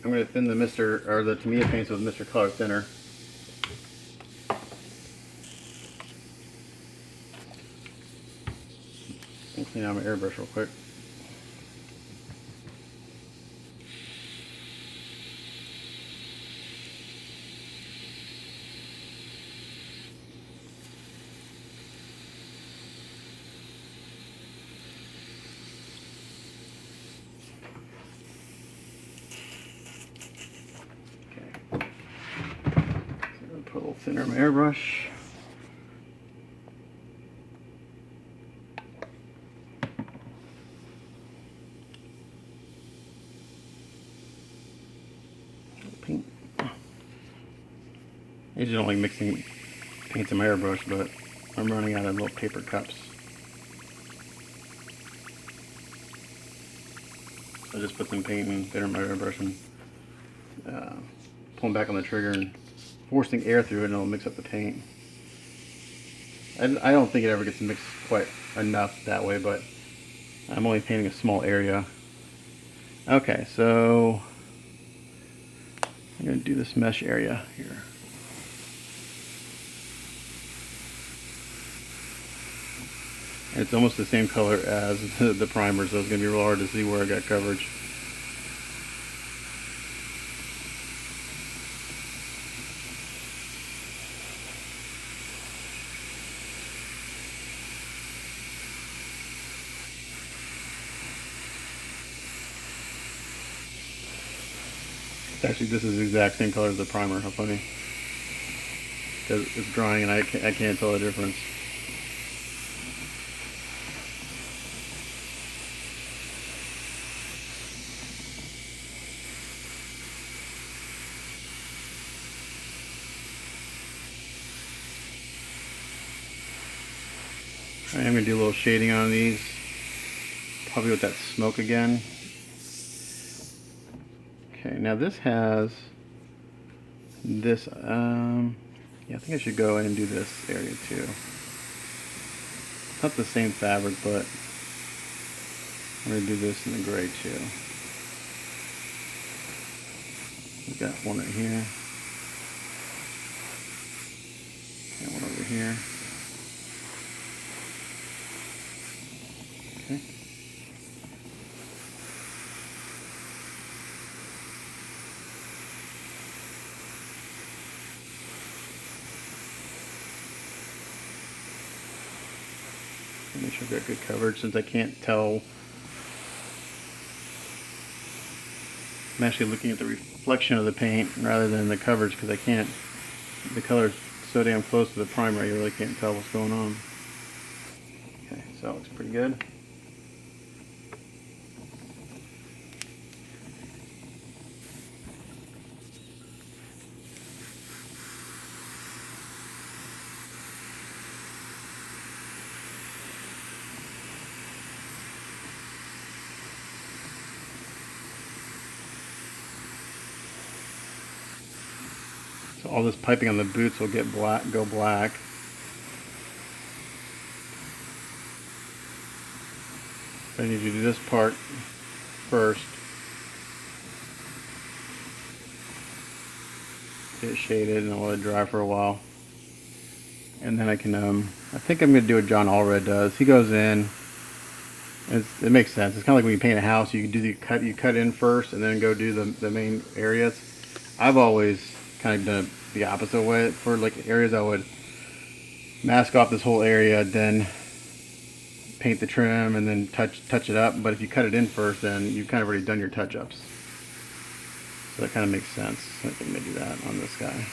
to thin the Tamiya paints with Mr. Color Thinner. I'll clean out my airbrush real quick. Put a little thinner in my airbrush. Paint. I usually don't like mixing paints in my airbrush, but I'm running out of little paper cups. I just put some paint and thinner in my airbrush and pull them back on the trigger and forcing air through it and it'll mix up the paint. I don't think it ever gets mixed quite enough that way, but I'm only painting a small area. Okay, so I'm going to do this mesh area here. And it's almost the same color as the primer, so it's going to be real hard to see where I got coverage. Actually, this is the exact same color as the primer. How funny. Because it's drying and I can't tell the difference. I am going to do a little shading on these. Probably with that smoke again. Okay, now this has this, yeah, I think I should go in and do this area too. It's not the same fabric, but I'm going to do this in the gray too. We've got one right here. And one over here. Okay. Make sure I've got good coverage since I can't tell. I'm actually looking at the reflection of the paint rather than the coverage because I can't, the color's so damn close to the primer you really can't tell what's going on. Okay, so that looks pretty good. So all this piping on the boots will get black, go black. I need you to do this part first. Get it shaded and I'll let it dry for a while. And then I can, I think I'm going to do what John Allred does. He goes in, it makes sense. It's kind of like when you paint a house, you do you cut in first and then go do the main areas. I've always kind of done it the opposite way. For like areas I would mask off this whole area, then paint the trim and then touch it up. But if you cut it in first, then you've kind of already done your touch-ups. So that kind of makes sense. I think I'm going to do that on this guy.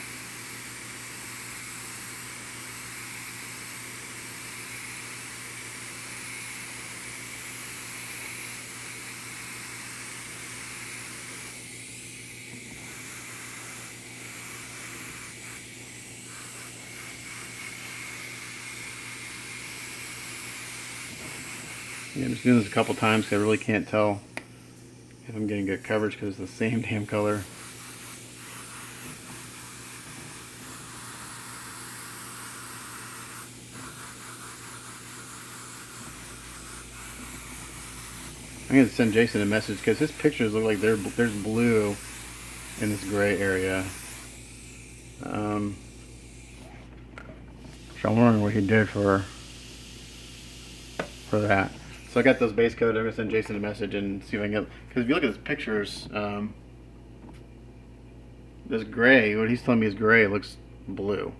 Yeah, I'm just doing this a couple times because I really can't tell if I'm getting good coverage because it's the same damn color. I'm going to send Jason a message because his pictures look like there's blue in this gray area. So I'm wondering what he did for that. So I got those base coat. I'm going to send Jason a message and see if I can get, because if you look at his pictures, this gray, what he's telling me is gray, looks blue.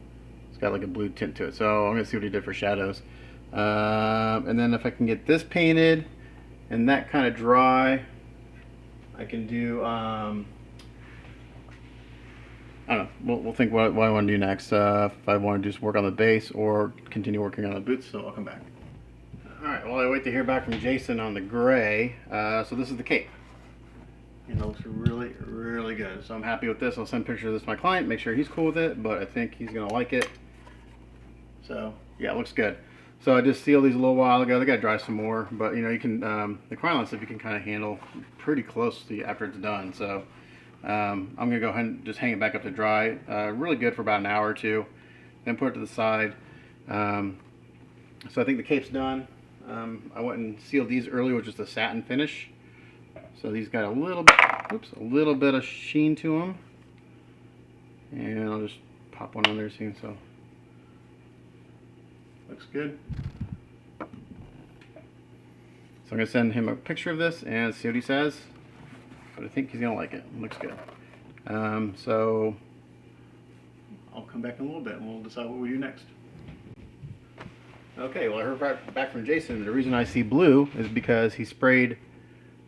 It's got like a blue tint to it. So I'm going to see what he did for shadows. And then if I can get this painted and that kind of dry, I can do, I don't know, we'll think what I want to do next. If I want to just work on the base or continue working on the boots, so I'll come back. Alright, while I wait to hear back from Jason on the gray, so this is the cape. And it looks really, really good. So I'm happy with this. I'll send pictures of this to my client, make sure he's cool with it, but I think he's going to like it. So, yeah, it looks good. So I just sealed these a little while ago. They got to dry some more, but you know, you can, the Krylon stuff you can kind of handle pretty closely after it's done. So I'm going to go ahead and just hang it back up to dry. Really good for about an hour or two. Then put it to the side. So I think the cape's done. I went and sealed these earlier with just a satin finish. So these got a little bit of sheen to them. And I'll just pop one on there soon. So looks good. So I'm going to send him a picture of this and see what he says. But I think he's going to like it. It looks good. So I'll come back in a little bit and we'll decide what we do next. Okay, well I heard back from Jason. The reason I see blue is because he sprayed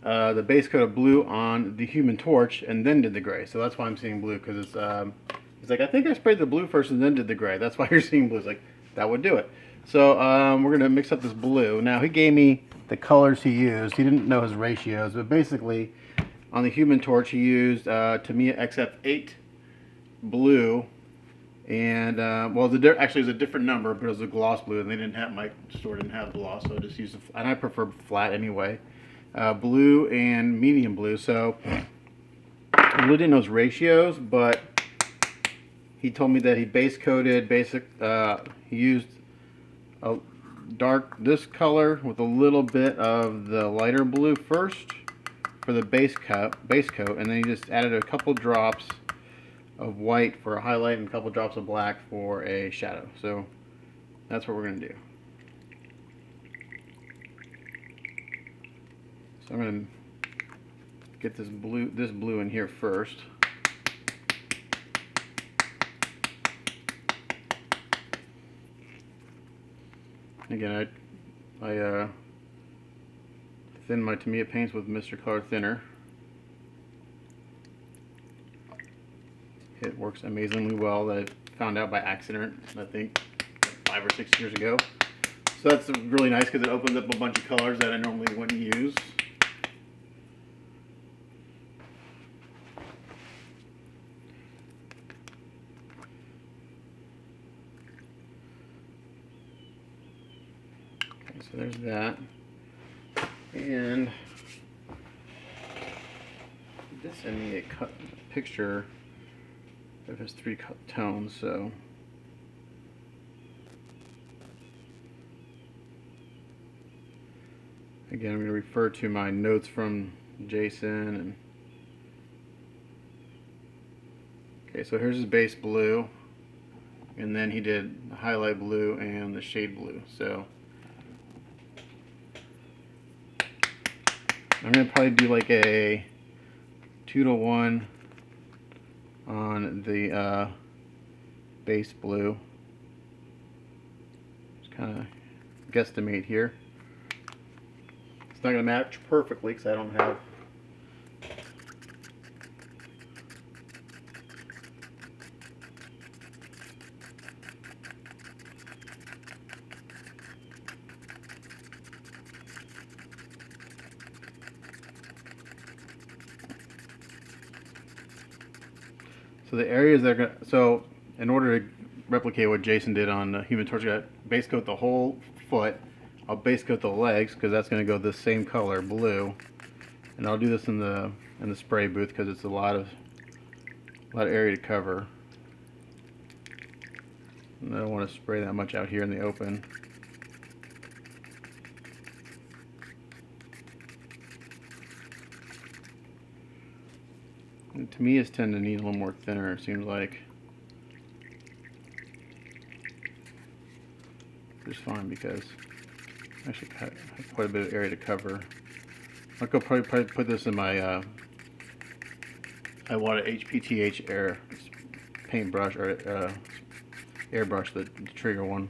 the base coat of blue on the Human Torch and then did the gray. So that's why I'm seeing blue, because it's like, I think I sprayed the blue first and then did the gray. That's why you're seeing blue. It's like, that would do it. So we're going to mix up this blue. Now he gave me the colors he used. He didn't know his ratios, but basically on the Human Torch he used Tamiya XF8 blue. And well, actually it was a different number, but it was a gloss blue, and they didn't have, my store didn't have gloss, so I just used and I prefer flat anyway. Blue and medium blue. So I really didn't know his ratios, but he told me that he base coated he used a this color with a little bit of the lighter blue first for the base coat, and then he just added a couple drops of white for a highlight and a couple drops of black for a shadow. So that's what we're going to do. So I'm going to get this blue in here first. Again, I thin my Tamiya paints with Mr. Color Thinner. It works amazingly well. That I found out by accident, I think 5 or 6 years ago. So that's really nice because it opens up a bunch of colors that I normally wouldn't use. Okay, so there's that. And this sent me a picture. It has 3 tones, so again, I'm going to refer to my notes from Jason. And okay, so here's his base blue, and then he did the highlight blue and the shade blue. So I'm going to probably do like a 2-to-1 on the base blue. Just kind of guesstimate here. It's not going to match perfectly because I don't have so the areas that are going to, so in order to replicate what Jason did on the Human Torch, I got base coat the whole foot. I'll base coat the legs because that's going to go the same color, blue, and I'll do this in the spray booth because it's a lot of area to cover. And I don't want to spray that much out here in the open. And Tamiya's tend to need a little more thinner, it seems like. Just fine because I actually have quite a bit of area to cover. I'll go probably put this in my I want an HPTH air paintbrush or airbrush, the trigger one.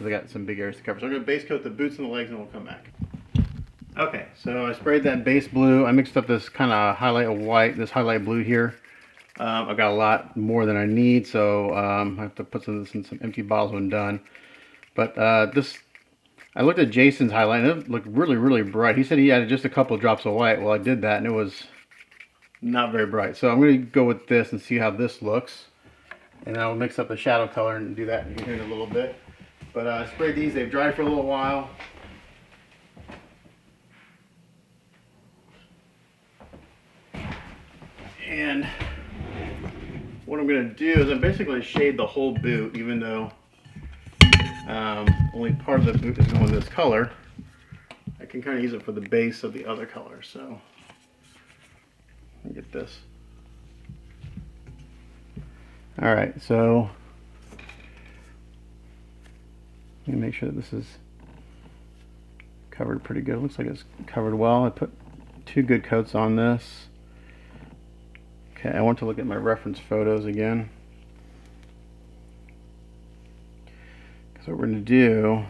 I got some big areas to cover. So I'm going to base coat the boots and the legs and we'll come back. Okay, so I sprayed that base blue. I mixed up this kind of highlight of white, this highlight blue here. I've got a lot more than I need, so I have to put some of this in some empty bottles when done. But I looked at Jason's highlight and it looked really, really bright. He said he added just a couple of drops of white. Well, I did that and it was not very bright. So I'm going to go with this and see how this looks. And I'll mix up the shadow color and do that here in a little bit. But I sprayed these. They've dried for a little while. And what I'm going to do is I'm basically going to shade the whole boot, even though only part of the boot is going this color. I can kind of use it for the base of the other color. So let me get this. All right, so let me make sure that this is covered pretty good. Looks like it's covered well. I put 2 good coats on this. Okay, I want to look at my reference photos again. Because what we're going to do,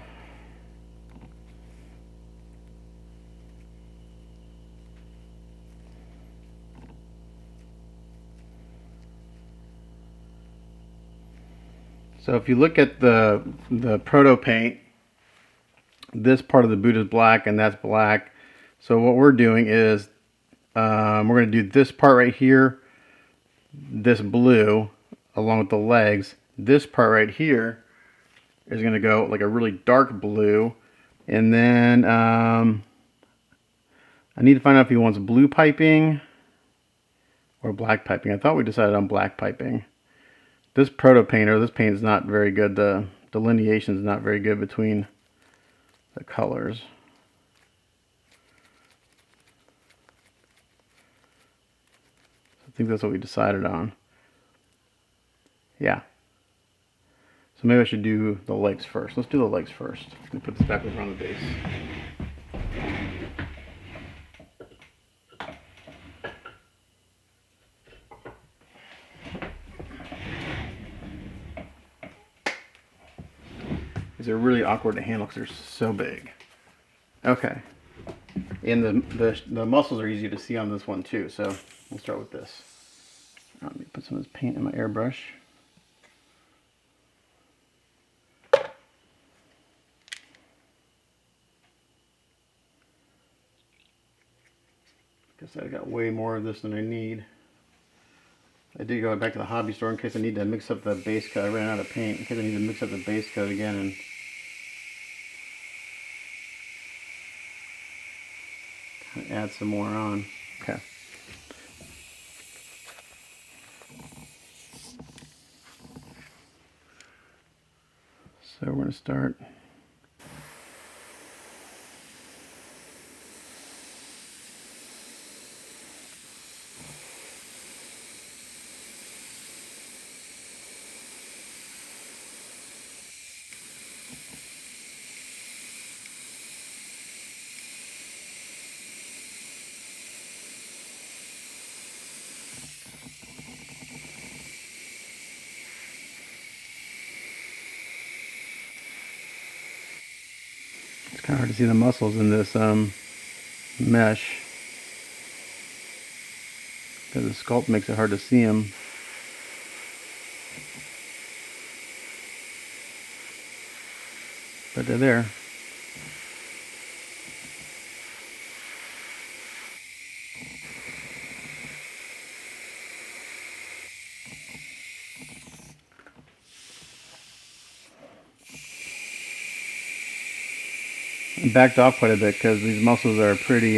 so if you look at the proto paint, this part of the boot is black and that's black. So what we're doing is we're going to do this part right here, this blue, along with the legs. This part right here is going to go like a really dark blue. And then I need to find out if he wants blue piping or black piping. I thought we decided on black piping. This proto painter, this paint is not very good. The delineation is not very good between the colors. I think that's what we decided on. Yeah. So maybe I should do the legs first. Let's do the legs first. Let me put this back over on the base. These are really awkward to handle because they're so big. Okay. And the muscles are easy to see on this one too, so we'll start with this. Let me put some of this paint in my airbrush. Guess I got way more of this than I need. I did go back to the hobby store in case I need to mix up the base coat. I ran out of paint in case I need to mix up the base coat again and kind of add some more on. Okay. So we're going to start. It's kind of hard to see the muscles in this mesh because the sculpt makes it hard to see them. But they're there. I backed off quite a bit because these muscles are pretty,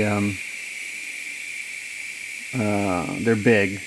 they're big.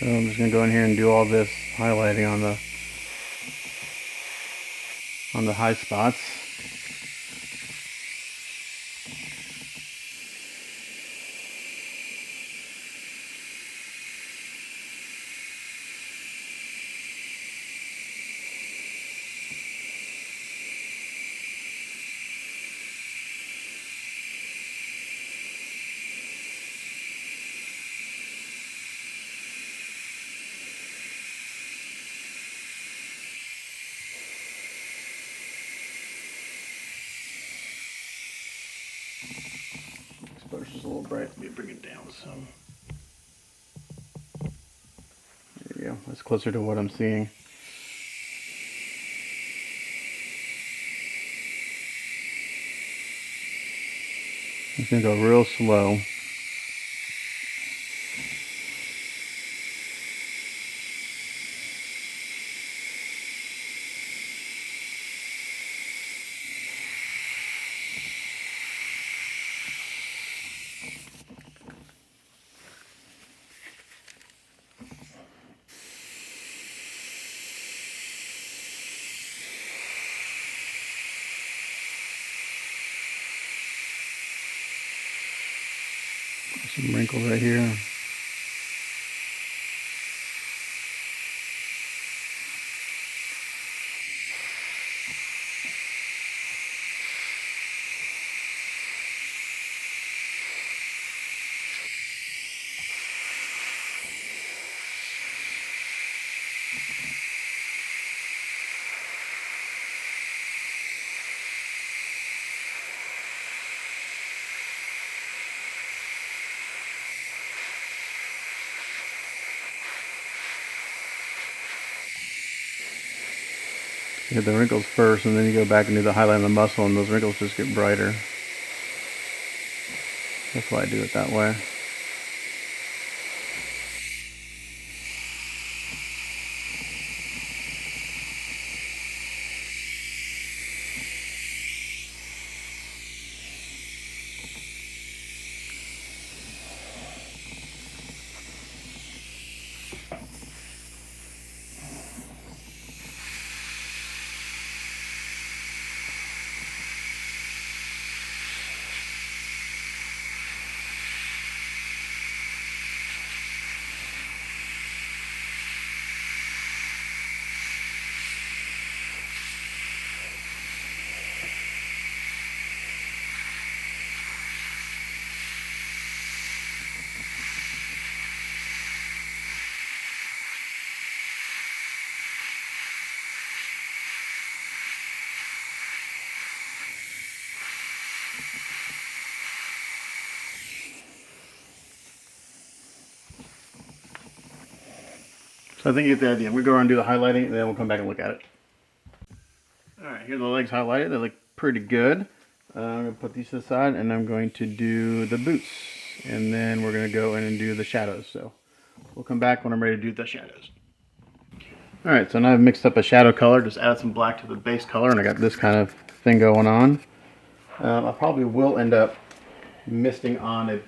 So I'm just going to go in here and do all this highlighting on the high spots. Exposure's just a little bright. Let me bring it down some. There you go. That's closer to what I'm seeing. I'm going to go real slow. Some wrinkles right here. You hit the wrinkles first, and then you go back and do the highlight on the muscle, and those wrinkles just get brighter. That's why I do it that way. So I think you get the idea. I'm going to go around and do the highlighting, and then we'll come back and look at it. Alright, here are the legs highlighted. They look pretty good. I'm going to put these to the side, and I'm going to do the boots. And then we're going to go in and do the shadows. So we'll come back when I'm ready to do the shadows. Alright, so now I've mixed up a shadow color. Just added some black to the base color, and I got this kind of thing going on. I probably will end up misting on a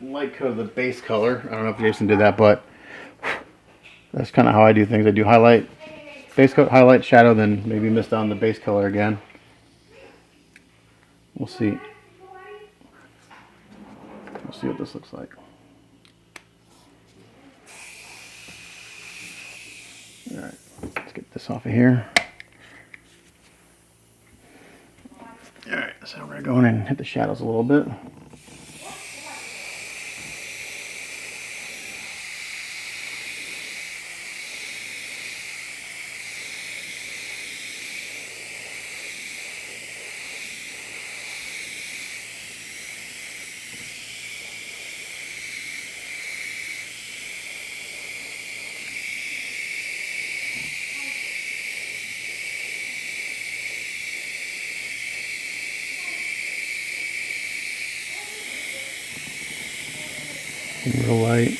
light coat of the base color. I don't know if Jason did that, but that's kind of how I do things. I do highlight, base coat, highlight, shadow, then maybe mist on the base color again. We'll see. We'll see what this looks like. Alright, let's get this off of here. Alright, so we're going to go in and hit the shadows a little bit. Real light.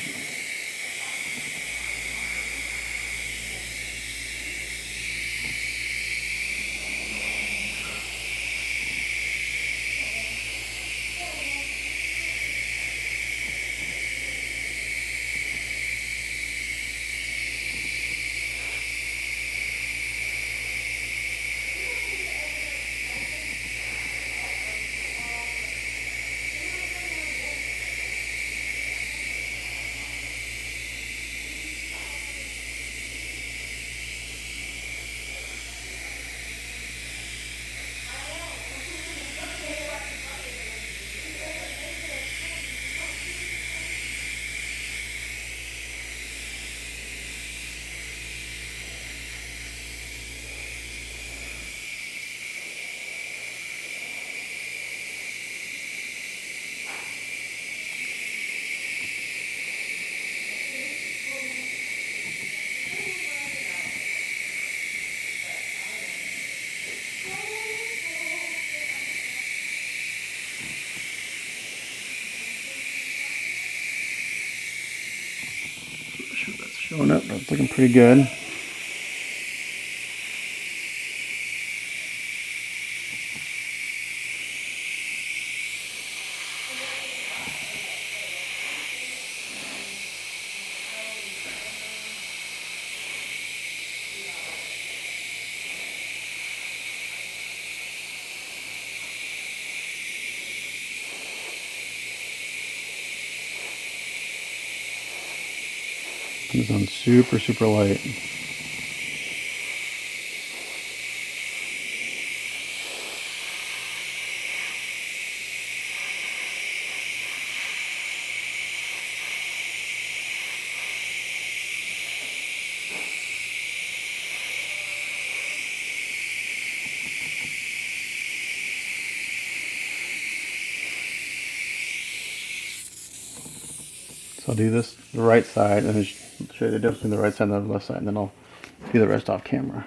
Showing up, that's looking pretty good. This one's super, super light. So I'll do this the right side and then show you the difference between the right side and the left side, and then I'll do the rest off camera.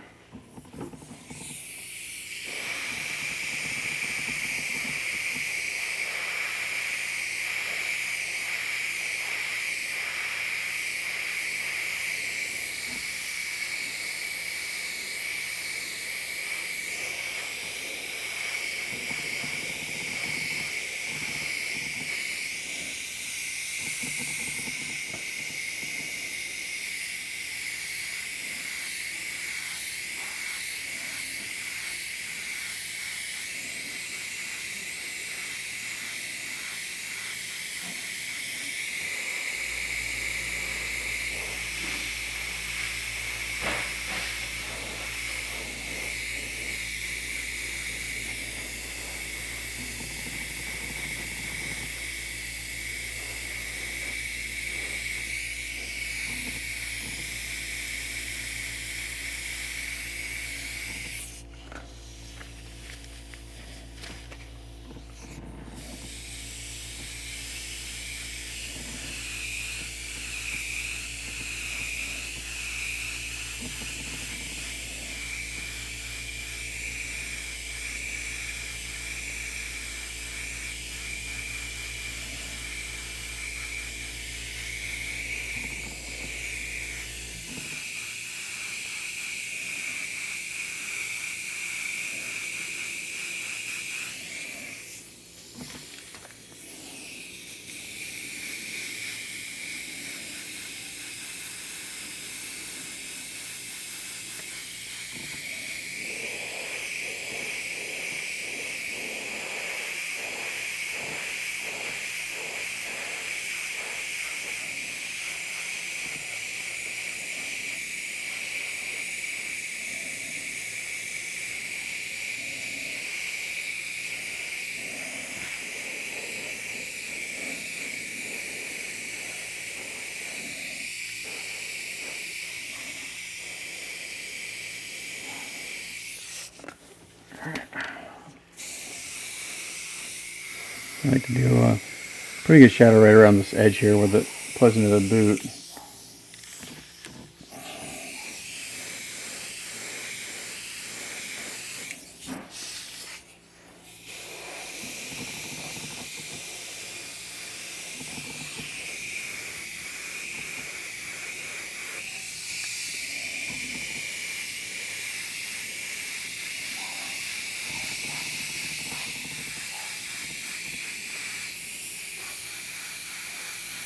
I like to do a pretty good shadow right around this edge here where the plugs into the boot.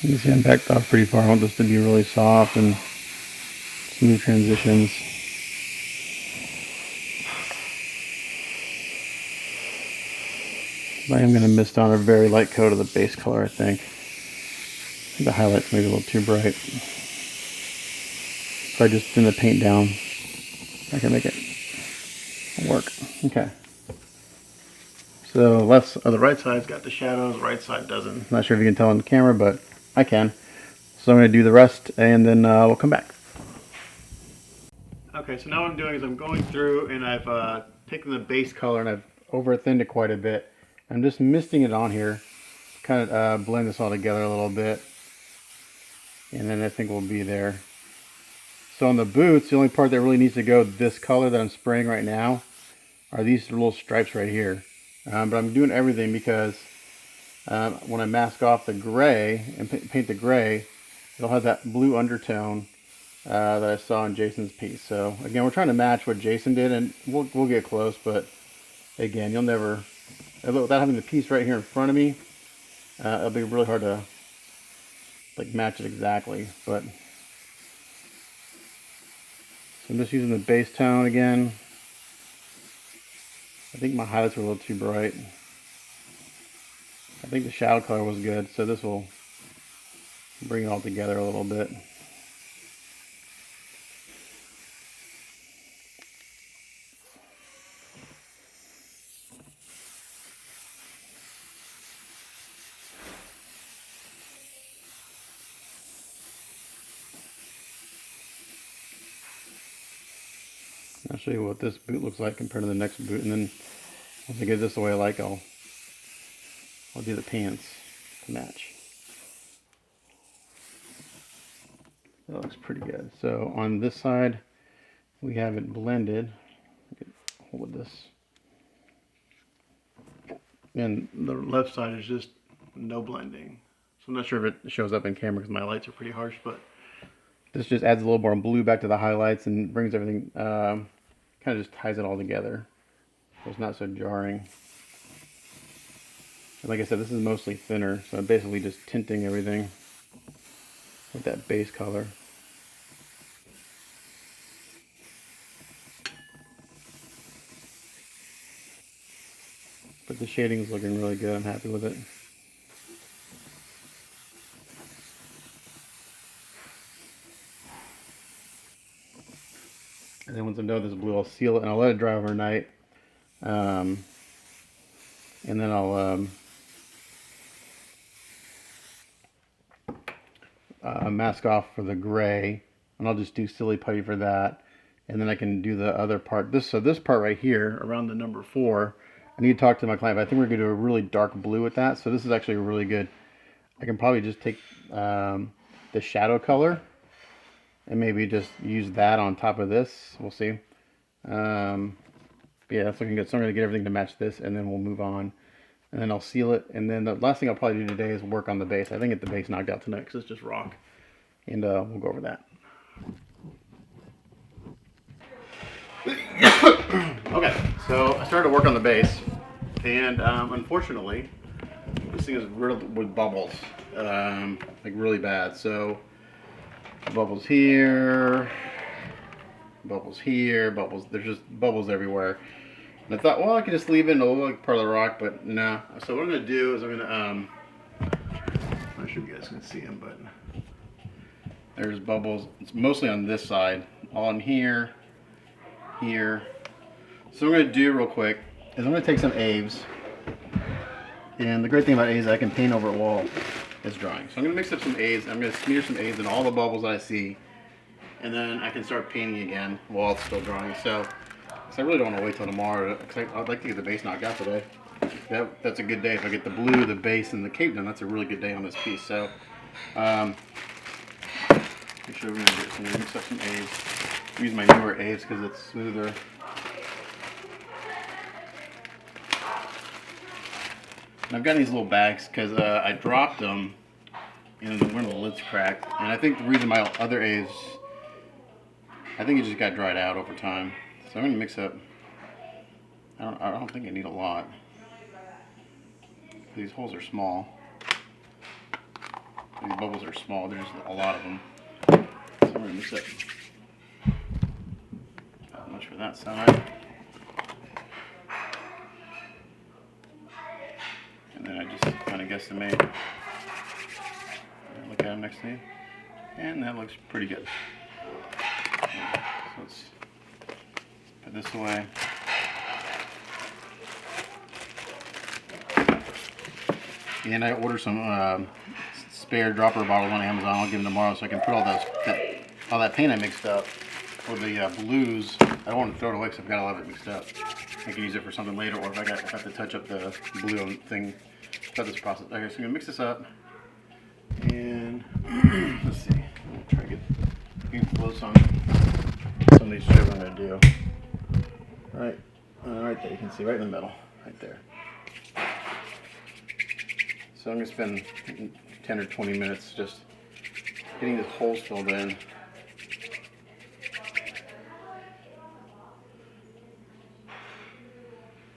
You can see I'm backed off pretty far. I want this to be really soft and smooth transitions. I am going to mist on a very light coat of the base color, I think. The highlight's maybe a little too bright. So I just thin the paint down. I can make it work. Okay. So left on the right side's got the shadows, the right side doesn't. Not sure if you can tell on the camera, but I can. So I'm going to do the rest and then we'll come back. Okay, so now what I'm doing is I'm going through and I've taken the base color and I've over thinned it quite a bit. I'm just misting it on here, kind of blend this all together a little bit, and then I think we'll be there. So on the boots, the only part that really needs to go this color that I'm spraying right now are these little stripes right here. But I'm doing everything because when I mask off the gray and paint the gray, it'll have that blue undertone that I saw in Jason's piece. So again, we're trying to match what Jason did, and we'll get close. But again, you'll never, without having the piece right here in front of me, it'll be really hard to like match it exactly. But so I'm just using the base tone again. I think my highlights were a little too bright. I think the shadow color was good, so this will bring it all together a little bit. I'll show you what this boot looks like compared to the next boot, and then once I get this the way I like, I'll do the pants to match. That looks pretty good. So on this side, we have it blended. Hold this. And the left side is just no blending. So I'm not sure if it shows up in camera because my lights are pretty harsh, but this just adds a little more blue back to the highlights and brings everything, kind of just ties it all together. So it's not so jarring. And like I said, this is mostly thinner, so I'm basically just tinting everything with that base color. But the shading is looking really good. I'm happy with it. And then once I'm done with this blue, I'll seal it and I'll let it dry overnight. And then I'll mask off for the gray, and I'll just do silly putty for that. And then I can do the other part. This part right here, around the number 4, I need to talk to my client, but I think we're going to do a really dark blue with that. So this is actually really good. I can probably just take the shadow color and maybe just use that on top of this. We'll see. Yeah, that's looking good. So I'm going to get everything to match this, and then we'll move on. And then I'll seal it. And then the last thing I'll probably do today is work on the base. I think get the base knocked out tonight because it's just rock. And we'll go over that. Okay, so I started to work on the base, and unfortunately, this thing is riddled with bubbles, like really bad. So bubbles here, bubbles here, bubbles. There's just bubbles everywhere. And I thought, well, I could just leave it and it'll look like part of the rock, but no. So what I'm gonna do is I'm gonna, I'm not sure if you guys can see them, but there's bubbles. It's mostly on this side, on here. Here. So what I'm going to do real quick is I'm going to take some Aves, and the great thing about Aves is I can paint over it while it's drying. So I'm going to mix up some Aves. I'm going to smear some Aves in all the bubbles that I see, and then I can start painting again while it's still drying. So I really don't want to wait till tomorrow, because I'd like to get the base knocked out today. That's a good day. If I get the blue, the base, and the cape done, that's a really good day on this piece. So make sure we're going to do it. So I'm going to mix up some Aves. Use my newer Aves because it's smoother. And I've got these little bags because I dropped them and one of the lids cracked. And I think the reason my other Aves, I think it just got dried out over time. So I'm going to mix up, I don't think I need a lot. These holes are small. These bubbles are small, there's a lot of them. So I'm going to mix up. Not much for that side. And then I just kind of guesstimate. Look at them next to me. And that looks pretty good. So let's put this away. And I ordered some spare dropper bottles on Amazon. I'll give them tomorrow so I can put all that paint I mixed up for the blues. I don't want to throw it away because I've got a lot of it mixed up. I can use it for something later, or if I have to touch up the blue thing, start this process. Okay, so I'm gonna mix this up, and let's see. I'm gonna try to get close on some of these strips I'm gonna do. Right there. You can see right in the middle, right there. So I'm gonna spend 10 or 20 minutes just getting these holes filled in.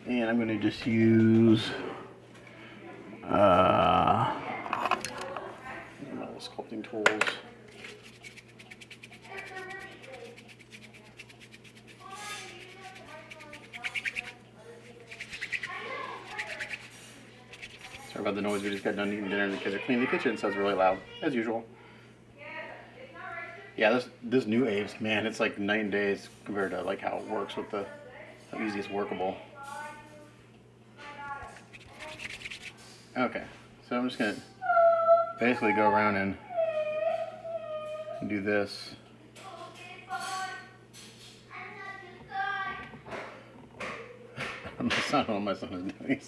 And I'm going to just use sculpting tools. Sorry about the noise, we just got done eating dinner and the kids are cleaning the kitchen, so it's really loud, as usual. Yeah, this new Aves, man, it's like night and days compared to like how it works with how easy it's workable. Okay, so I'm just gonna basically go around and do this. My son, what my son is doing.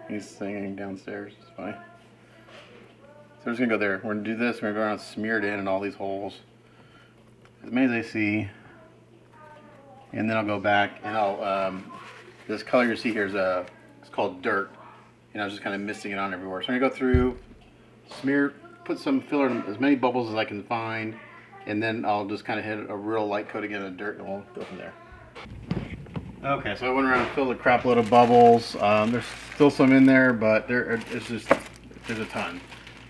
He's singing downstairs. It's funny. So we're just gonna go there. We're gonna do this. We're gonna go around and smear it in all these holes, as many as I see, and then I'll go back and I'll this color you see here is it's called dirt, and I was just kind of misting it on everywhere. So I'm gonna go through, smear, put some filler in as many bubbles as I can find, and then I'll just kind of hit a real light coat again of dirt, and we'll go from there. Okay, so I went around and filled a crap load of bubbles. There's still some in there, but there's a ton.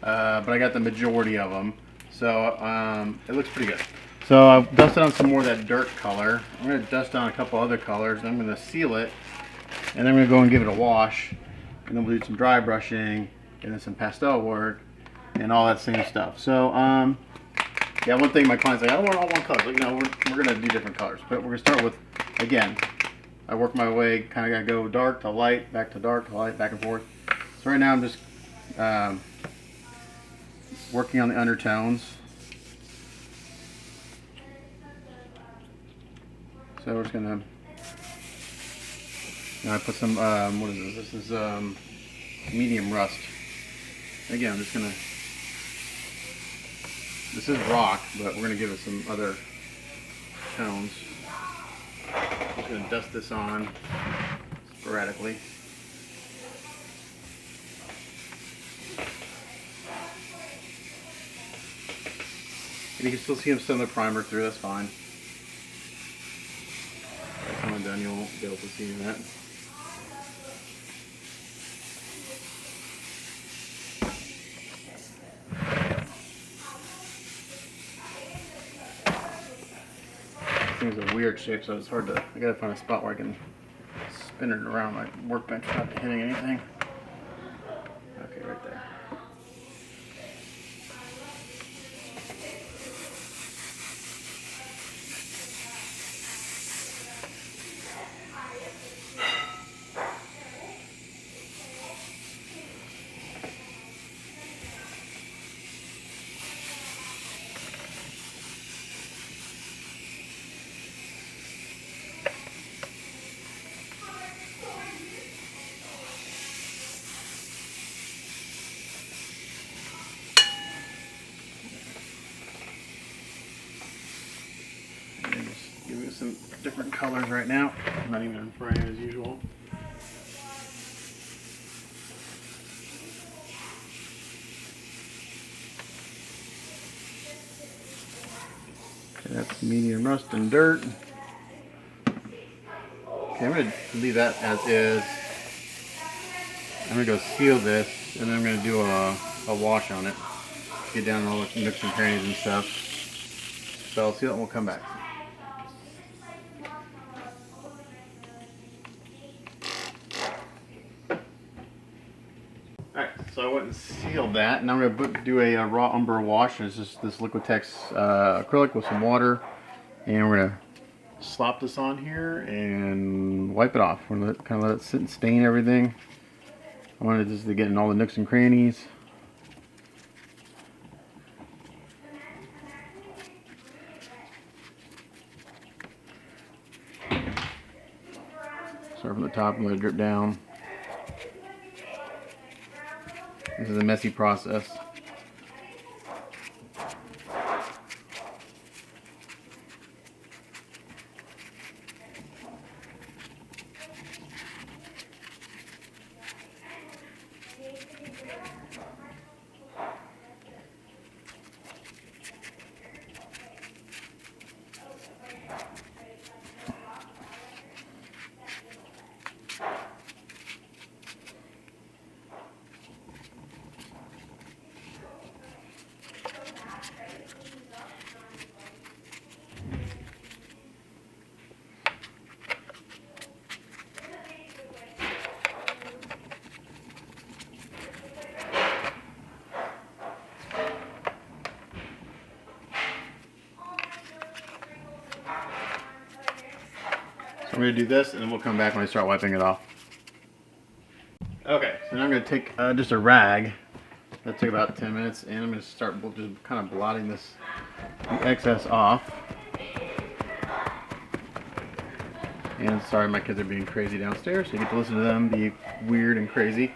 But I got the majority of them, so it looks pretty good. So I've dusted on some more of that dirt color. I'm going to dust on a couple other colors, and I'm going to seal it, and then I'm going to go and give it a wash, and then we'll do some dry brushing, and then some pastel work, and all that same stuff. So yeah, one thing my client's like, I don't want all one color. Like, no, we're going to do different colors, but we're going to start with, again, I work my way, kind of got to go dark to light, back to dark to light, back and forth. So right now I'm just working on the undertones. So we're just gonna, I put some, what is this? This is medium rust. Again, I'm just gonna, this is rock, but we're gonna give it some other tones. Just going to dust this on sporadically. And you can still see some of the primer through, that's fine. When I'm done, you won't be able to see that. This thing's a weird shape, so it's hard to, I gotta find a spot where I can spin it around my workbench without hitting anything. Okay, right there. Give it some different colors right now. I'm not even in frame as usual. Okay, that's medium rust and dirt. Okay, I'm going to leave that as is. I'm going to go seal this, and then I'm going to do a wash on it. Get down all the nooks and crannies and stuff. So I'll seal it and we'll come back. Alright, so I went and sealed that, and I'm going to do a raw umber wash. It's just this Liquitex acrylic with some water, and we're going to slop this on here and wipe it off. We're going to kind of let it sit and stain everything. I wanted just to get in all the nooks and crannies. Start from the top and let it drip down. This is a messy process. We're going to do this, and then we'll come back when I start wiping it off. Okay, so now I'm going to take just a rag. That took about 10 minutes, and I'm going to start just kind of blotting the excess off. And sorry, my kids are being crazy downstairs, so you get to listen to them be weird and crazy.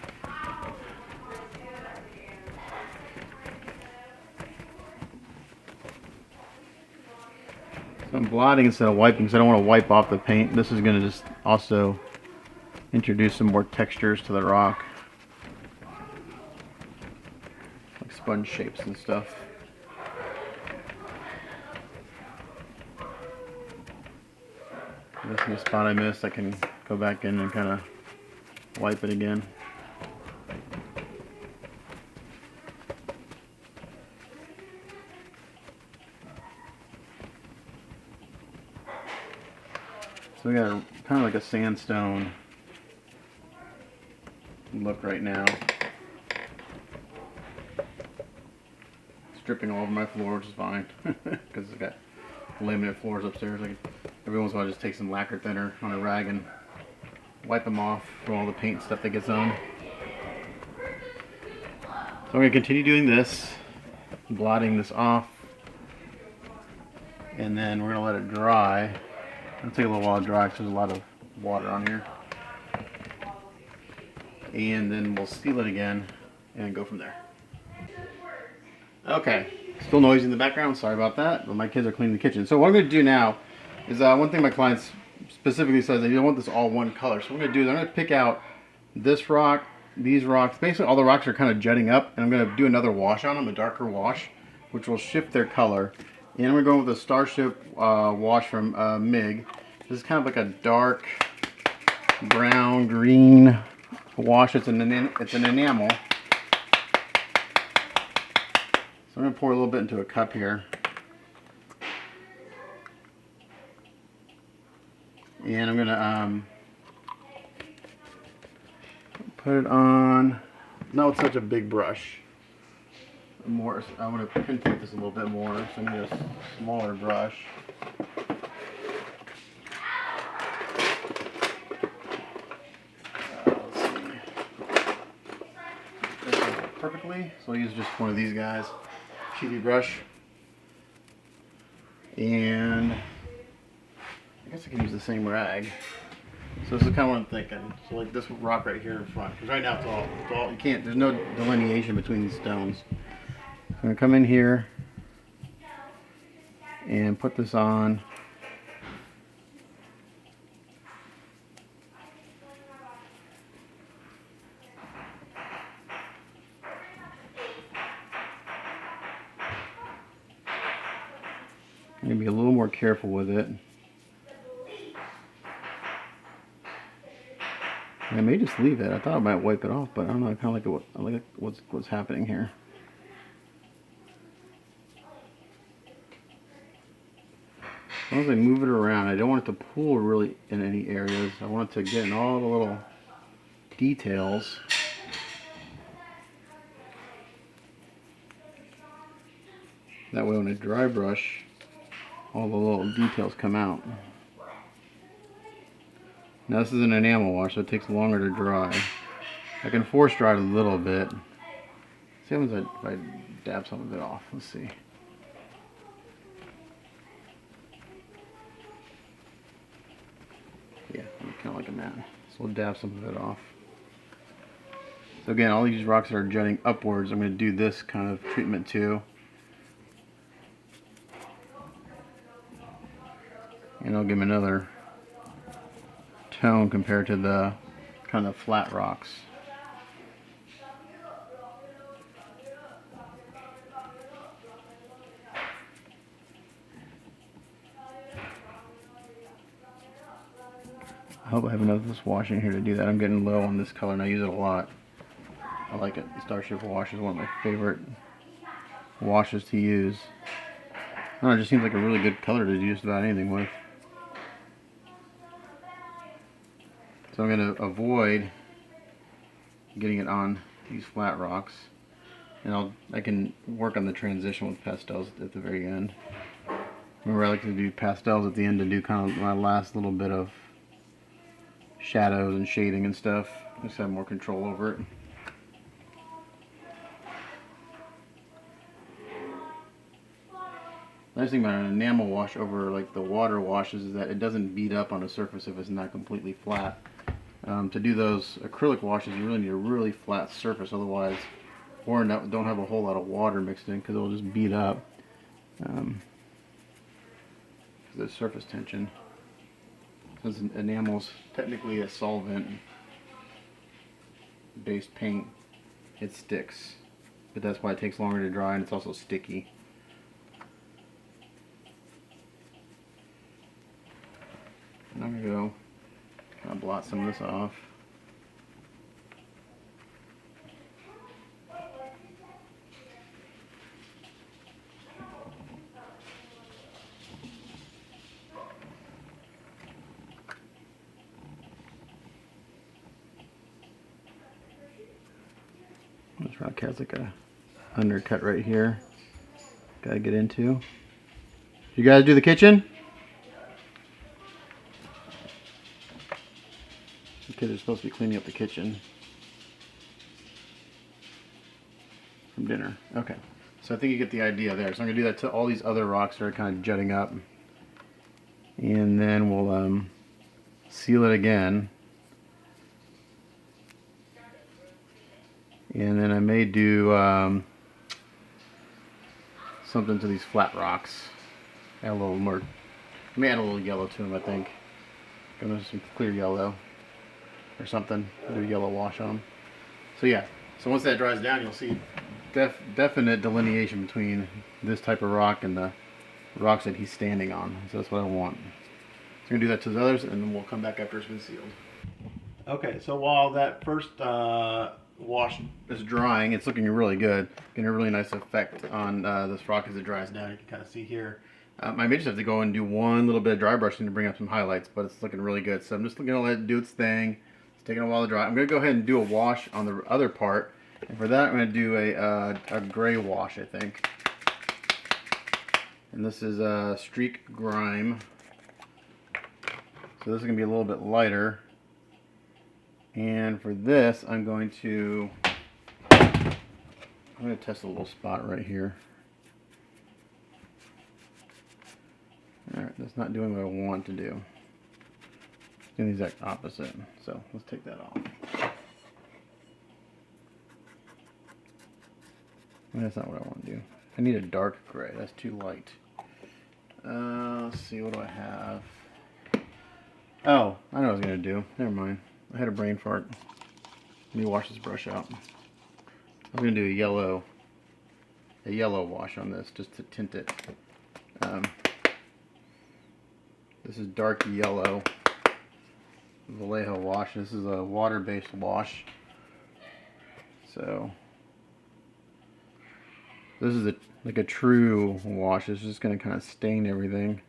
So I'm blotting instead of wiping, because I don't want to wipe off the paint. This is going to just also introduce some more textures to the rock, like sponge shapes and stuff. This is the spot I missed. I can go back in and kind of wipe it again. So we got kind of like a sandstone look right now. It's dripping all over my floor, which is fine because I've got laminate floors upstairs. Every once in a while I just take some lacquer thinner on a rag and wipe them off from all the paint stuff that gets on. So I'm going to continue doing this, blotting this off, and then we're going to let it dry. It'll take a little while to dry because there's a lot of water on here. And then we'll seal it again and go from there. Okay, still noisy in the background, sorry about that, but my kids are cleaning the kitchen. So what I'm going to do now is one thing my clients specifically says they don't want this all one color. So what I'm going to do is I'm going to pick out this rock, these rocks. Basically all the rocks are kind of jutting up, and I'm going to do another wash on them, a darker wash, which will shift their color. And we're going with a Starship wash from MIG. This is kind of like a dark brown green wash. It's an enamel. So I'm going to pour a little bit into a cup here. And I'm going to put it on, not with such a big brush. I'm going to pinpoint this a little bit more, so I'm going to use a smaller brush. Let's see. This is perfectly, so I'll use just one of these guys. Cheapy brush. And I guess I can use the same rag. So this is kind of what I'm thinking. So like this rock right here in front, because right now it's all you can't. There's no delineation between these stones. So I'm gonna come in here and put this on. I'm gonna be a little more careful with it. I may just leave it. I thought I might wipe it off, but I don't know. I kind of like it. I like what's happening here. As long as I move it around, I don't want it to pool really in any areas. I want it to get in all the little details. That way when I dry brush, all the little details come out. Now this is an enamel wash, so it takes longer to dry. I can force dry it a little bit. See what happens if I dab some of it off. Let's see. Yeah, I'm kind of like a mat. So we'll dab some of it off. So again, all these rocks that are jutting upwards, I'm going to do this kind of treatment too. And I'll give them another tone compared to the kind of flat rocks. I hope I have enough of this wash in here to do that. I'm getting low on this color and I use it a lot. I like it. The Starship wash is one of my favorite washes to use. I don't know, it just seems like a really good color to do just about anything with. So I'm going to avoid getting it on these flat rocks, and I can work on the transition with pastels at the very end. Remember, I like to do pastels at the end to do kind of my last little bit of shadows and shading and stuff. Just have more control over it. The nice thing about an enamel wash over like the water washes is that it doesn't beat up on a surface if it's not completely flat. To do those acrylic washes, you really need a really flat surface, otherwise, or don't have a whole lot of water mixed in, because it'll just beat up. The surface tension. Since enamel's technically a solvent-based paint, it sticks, but that's why it takes longer to dry, and it's also sticky. And I'm gonna go kind of blot some of this off. This rock has like a undercut right here. Gotta get into. You guys do the kitchen? The kids are supposed to be cleaning up the kitchen from dinner. Okay, so I think you get the idea there. So I'm gonna do that to all these other rocks that are kind of jutting up, and then we'll seal it again. And then I may do something to these flat rocks. Add a little more. I may add a little yellow to them, I think. Gonna do some clear yellow or something. Do a yellow wash on them. So yeah. So once that dries down, you'll see definite delineation between this type of rock and the rocks that he's standing on. So that's what I want. So I'm gonna do that to the others, and then we'll come back after it's been sealed. Okay. So while that first wash is drying, it's looking really good, getting a really nice effect on this rock as it dries down. You can kind of see here. I may just have to go and do one little bit of dry brushing to bring up some highlights, but it's looking really good. So I'm just going to let it do its thing. It's taking a while to dry. I'm going to go ahead and do a wash on the other part, and for that I'm going to do a gray wash, I think. And this is Streak Grime. So this is going to be a little bit lighter. And for this, I'm going to test a little spot right here. Alright, that's not doing what I want to do. It's doing the exact opposite. So let's take that off. That's not what I want to do. I need a dark gray. That's too light. Let's see, what do I have? Oh, I know what I was going to do. Never mind. I had a brain fart. Let me wash this brush out. I'm going to do a yellow wash on this just to tint it. This is dark yellow Vallejo wash. This is a water-based wash. So this is like a true wash. It's just going to kind of stain everything.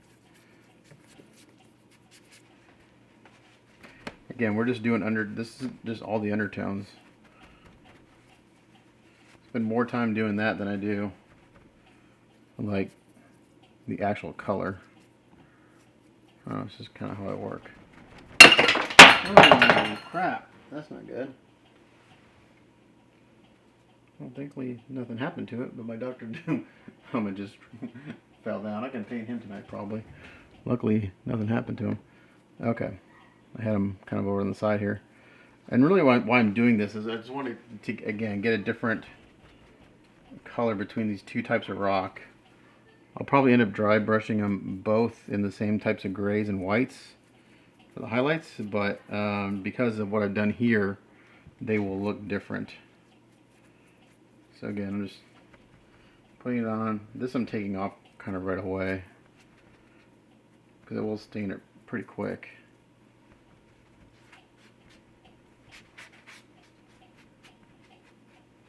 Again, we're just doing this is just all the undertones. Spend more time doing that than I do like the actual color. Oh, it's just kind of how I work. Oh crap, that's not good. Well, thankfully nothing happened to it, but my Dr. Doom helmet just fell down. I can paint him tonight probably. Luckily nothing happened to him. Okay. I had them kind of over on the side here. And really why I'm doing this is I just wanted to, again, get a different color between these two types of rock. I'll probably end up dry brushing them both in the same types of grays and whites for the highlights, but because of what I've done here, they will look different. So again, I'm just putting it on. This I'm taking off kind of right away because it will stain it pretty quick.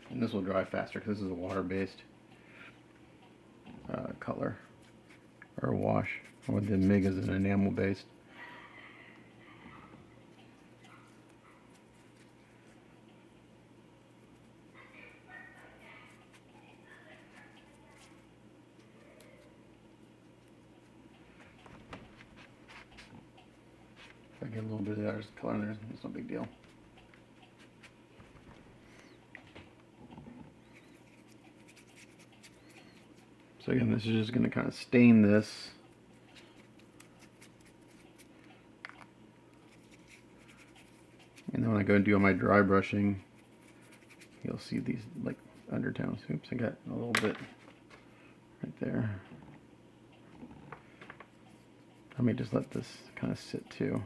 And this will dry faster because this is a water-based color or wash, or the MIG is an enamel-based. If I Get a little bit of that color in there. It's no big deal. So again, this is just going to kind of stain this. And then when I go and do my dry brushing, you'll see these like undertones. Oops, I got a little bit right there. Let me just let this kind of sit too.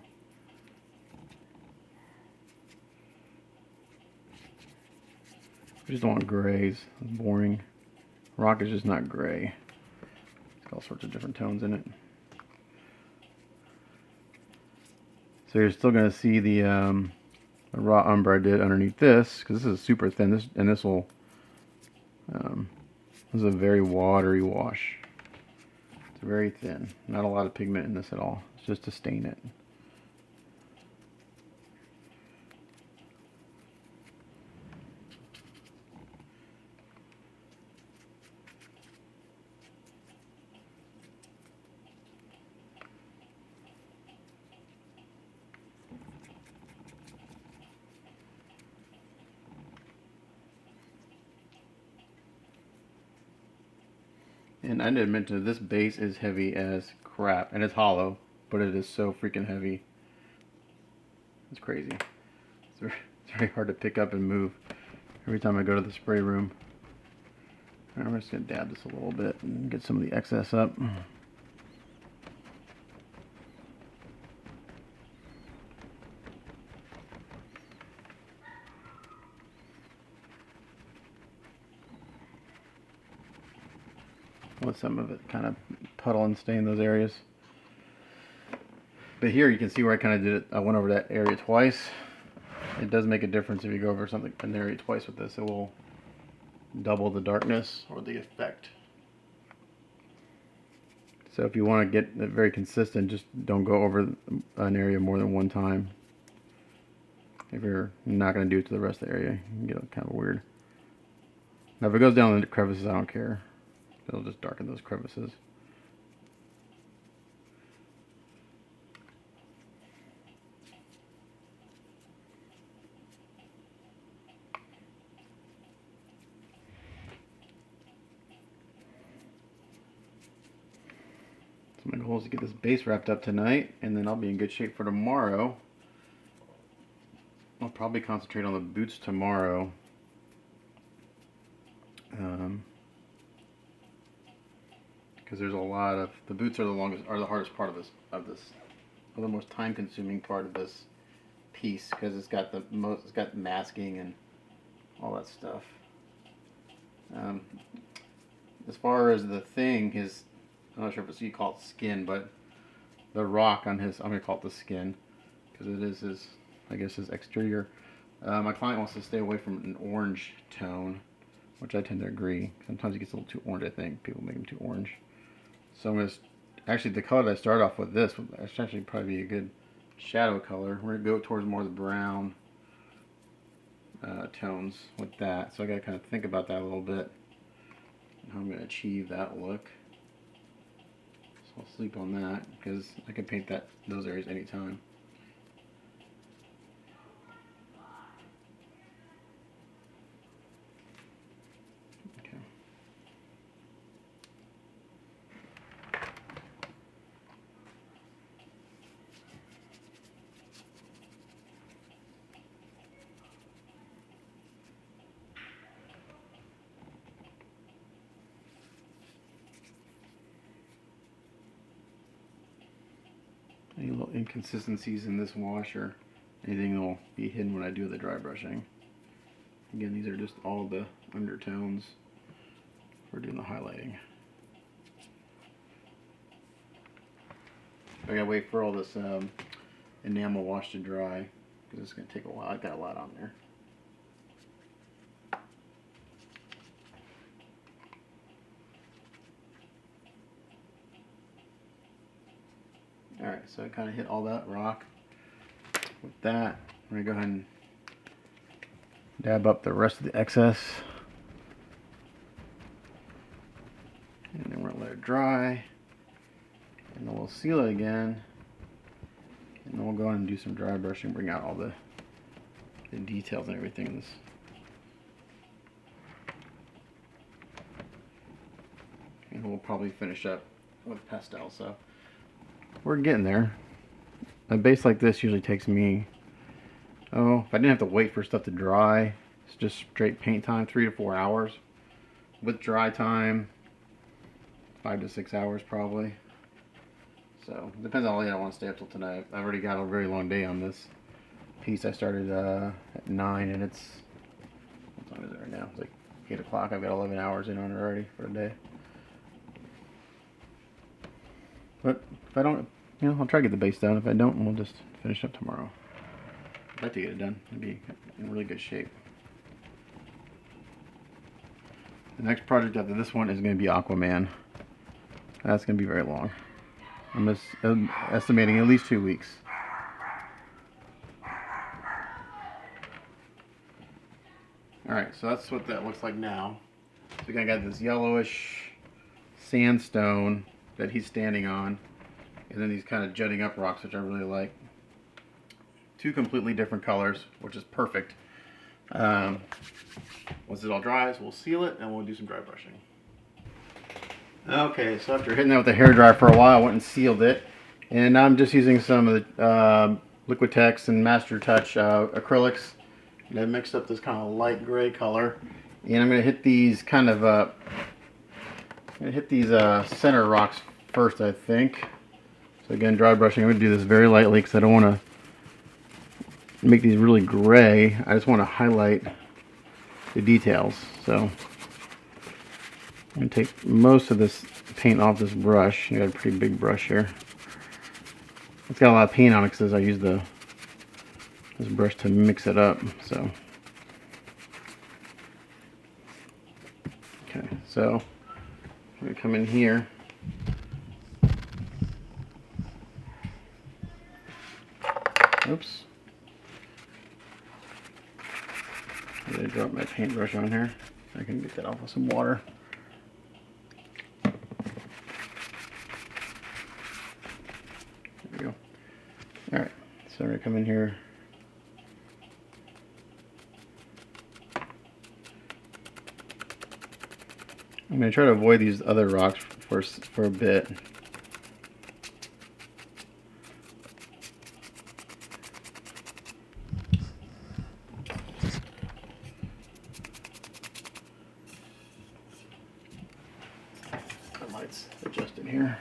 I just don't want grays. It's boring. Rock is just not gray. It's got all sorts of different tones in it. So you're still going to see the raw umber I did underneath this, because this is super thin. This will. This is a very watery wash. It's very thin. Not a lot of pigment in this at all. It's just to stain it. And I didn't mention this base is heavy as crap, and it's hollow, but it is so freaking heavy. It's crazy. It's very hard to pick up and move every time I go to the spray room. I'm just going to dab this a little bit and get some of the excess up. Let some of it kind of puddle and stain those areas. But here you can see where I kind of did it. I went over that area twice. It does make a difference if you go over something an area twice with this. It will double the darkness or the effect. So if you want to get it very consistent, just don't go over an area more than one time. If you're not going to do it to the rest of the area, you can get it kind of weird. Now if it goes down into crevices, I don't care. It'll just darken those crevices. So my goal is to get this base wrapped up tonight, and then I'll be in good shape for tomorrow. I'll probably concentrate on the boots tomorrow. Because there's a lot of, the boots are the hardest part of this, or the most time-consuming part of this piece, because it's got masking and all that stuff. As far as the thing, I'm not sure if you call it skin, but the rock on his, I'm gonna call it the skin, because it is his, I guess, his exterior. My client wants to stay away from an orange tone, which I tend to agree. Sometimes it gets a little too orange, I think. People make them too orange. So I'm going to, actually the color that I started off with this, would actually probably be a good shadow color. We're going to go towards more of the brown tones with that. So I got to kind of think about that a little bit, and how I'm going to achieve that look. So I'll sleep on that, because I can paint those areas anytime. Any little inconsistencies in this wash or anything will be hidden when I do the dry brushing. Again, these are just all the undertones for doing the highlighting. I gotta wait for all this enamel wash to dry, because it's gonna take a while. I've got a lot on there. Alright, so I kind of hit all that rock. With that, I'm going to go ahead and dab up the rest of the excess. And then we're going to let it dry. And then we'll seal it again. And then we'll go on and do some dry brushing, bring out all the details and everything in this. And we'll probably finish up with pastel, so we're getting there. A base like this usually takes me, if I didn't have to wait for stuff to dry, it's just straight paint time, 3 to 4 hours. With dry time, 5 to 6 hours probably. So it depends on how late I want to stay up till tonight. I've already got a very long day on this piece. I started at 9 and it's, what time is it right now? It's like 8 o'clock. I've got 11 hours in on it already for the day. But if I don't, I'll try to get the base done. If I don't, we'll just finish up tomorrow. I'd like to get it done. It'd be in really good shape. The next project after this one is going to be Aquaman. That's going to be very long. I'm estimating at least 2 weeks. Alright, so that's what that looks like now. So I got this yellowish sandstone that he's standing on, and then these kind of jutting up rocks, which I really like. 2 completely different colors, which is perfect. Once it all dries, we'll seal it and we'll do some dry brushing. Okay, so after hitting that with the hairdryer for a while, I went and sealed it, and now I'm just using some of the Liquitex and Master Touch acrylics, and I mixed up this kind of light gray color, and I'm going to hit these kind of center rocks first, I think. So again, dry brushing. I'm going to do this very lightly because I don't want to make these really gray. I just want to highlight the details. So I'm going to take most of this paint off this brush. I got a pretty big brush here. It's got a lot of paint on it because I use this brush to mix it up. So okay, so I'm going to come in here. Oops. I dropped my paintbrush on here. I can get that off with some water. There we go. Alright, so I'm going to come in here. I'm going to try to avoid these other rocks for a bit. The lights adjusted here.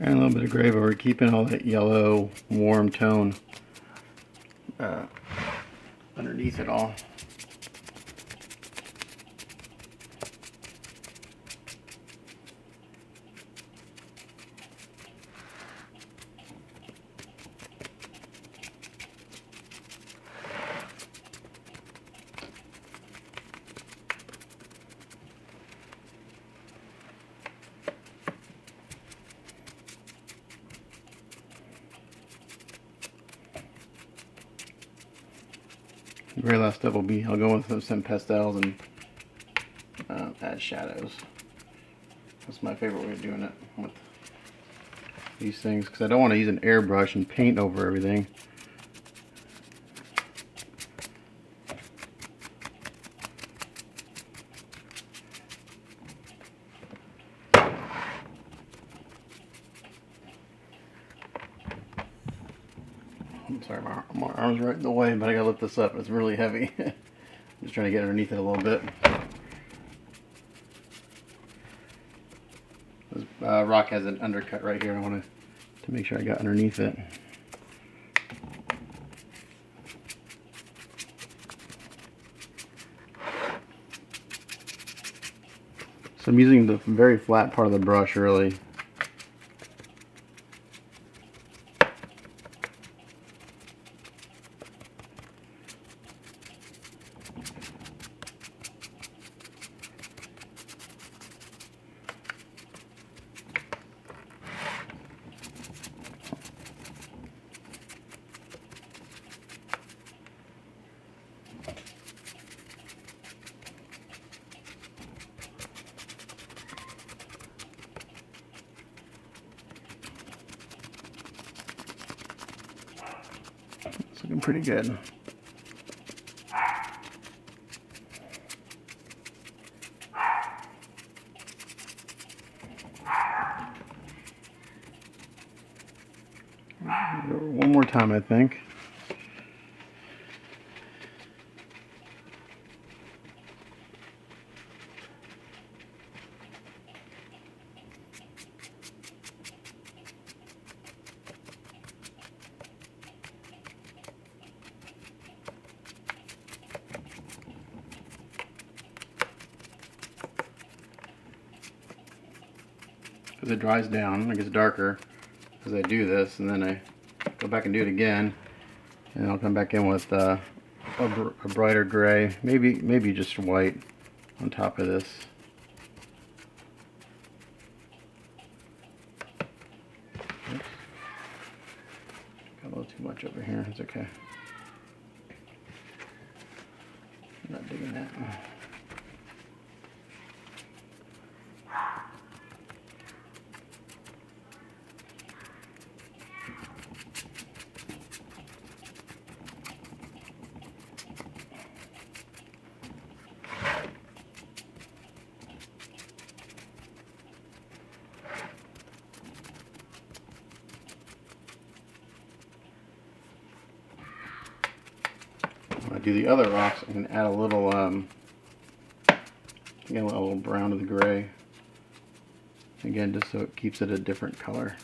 And a little bit of gray, but we're keeping all that yellow, warm tone underneath it all. The very last step will be, I'll go with some pastels and add shadows. That's my favorite way of doing it with these things, because I don't want to use an airbrush and paint over everything. I'm sorry, my arm's right in the way, but I gotta lift this up. It's really heavy. I'm just trying to get underneath it a little bit. This rock has an undercut right here. I want to make sure I got underneath it. So I'm using the very flat part of the brush really. It's looking pretty good. One more time, I think. As it dries down, it gets darker as I do this, and then I go back and do it again, and I'll come back in with a brighter gray, maybe just white on top of this. Oops. Got a little too much over here. It's okay. I'm not digging that. When I do the other rocks, I'm going to add a little brown to the gray. Again, just so it keeps it a different color.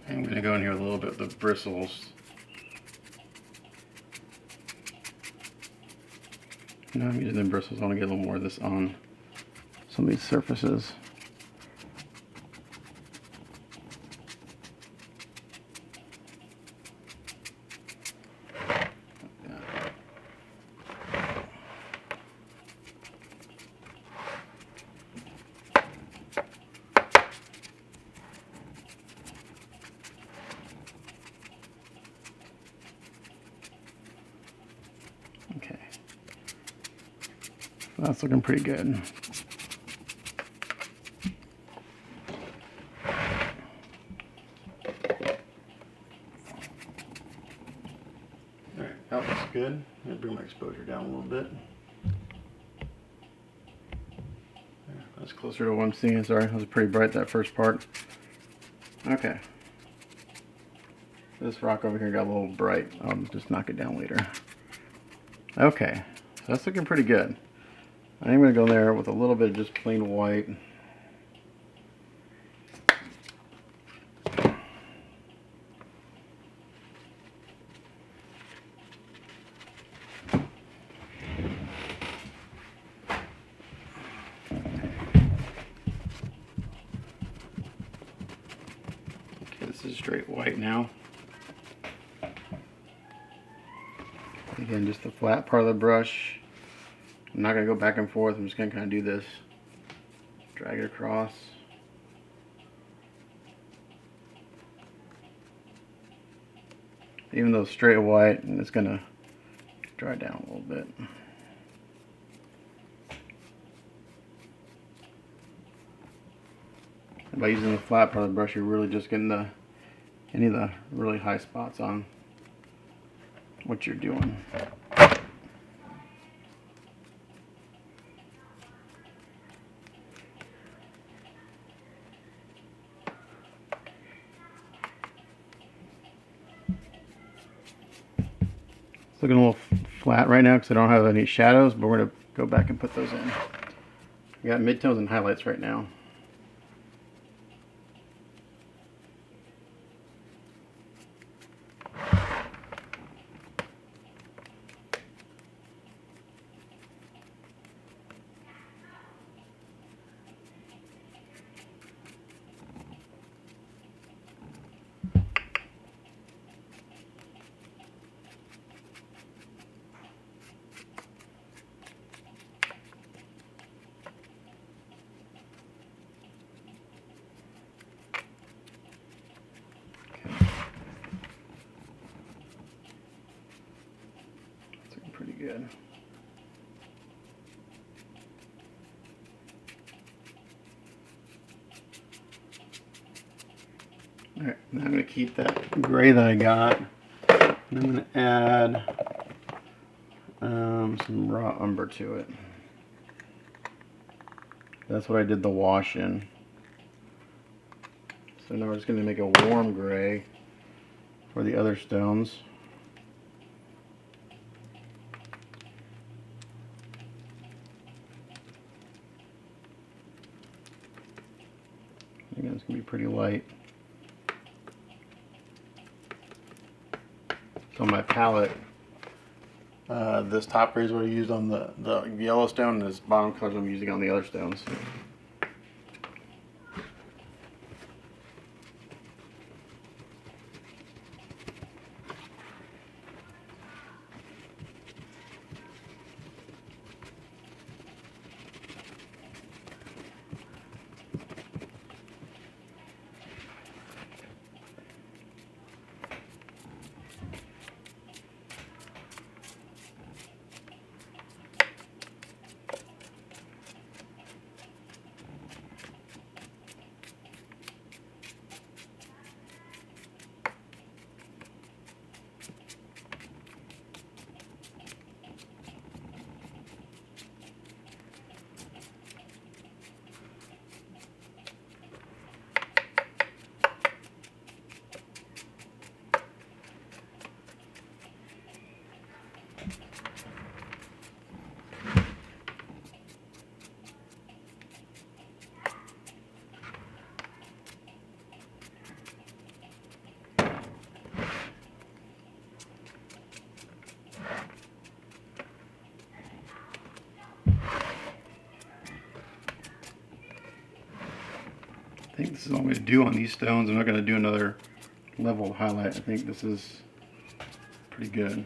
I'm going to go in here with a little bit of the bristles. Now I'm using the bristles. I want to get a little more of this on some of these surfaces. Okay, that's looking pretty good. Alright, that looks good. I'm going to bring my exposure down a little bit. That's closer to what I'm seeing. Sorry, it was pretty bright, that first part. Okay. This rock over here got a little bright. I'll just knock it down later. Okay, so that's looking pretty good. I'm going to go in there with a little bit of just plain white. Okay, this is straight white now. Again, just the flat part of the brush. I'm not going to go back and forth. I'm just going to kind of do this. Drag it across. Even though it's straight white, and it's going to dry down a little bit. And by using the flat part of the brush, you're really just getting any of the really high spots on what you're doing. It's looking a little flat right now because I don't have any shadows, but we're going to go back and put those in. I got midtones and highlights right now. Pretty good. Alright, now I'm going to keep that gray that I got. And I'm going to add some raw umber to it. That's what I did the wash in. So now we're just going to make a warm gray for the other stones. I think it's going to be pretty light. So my palette, this top gray is what I used on the yellow stone, and this bottom color I'm using on the other stones. I think this is all I'm going to do on these stones. I'm not going to do another level of highlight. I think this is pretty good.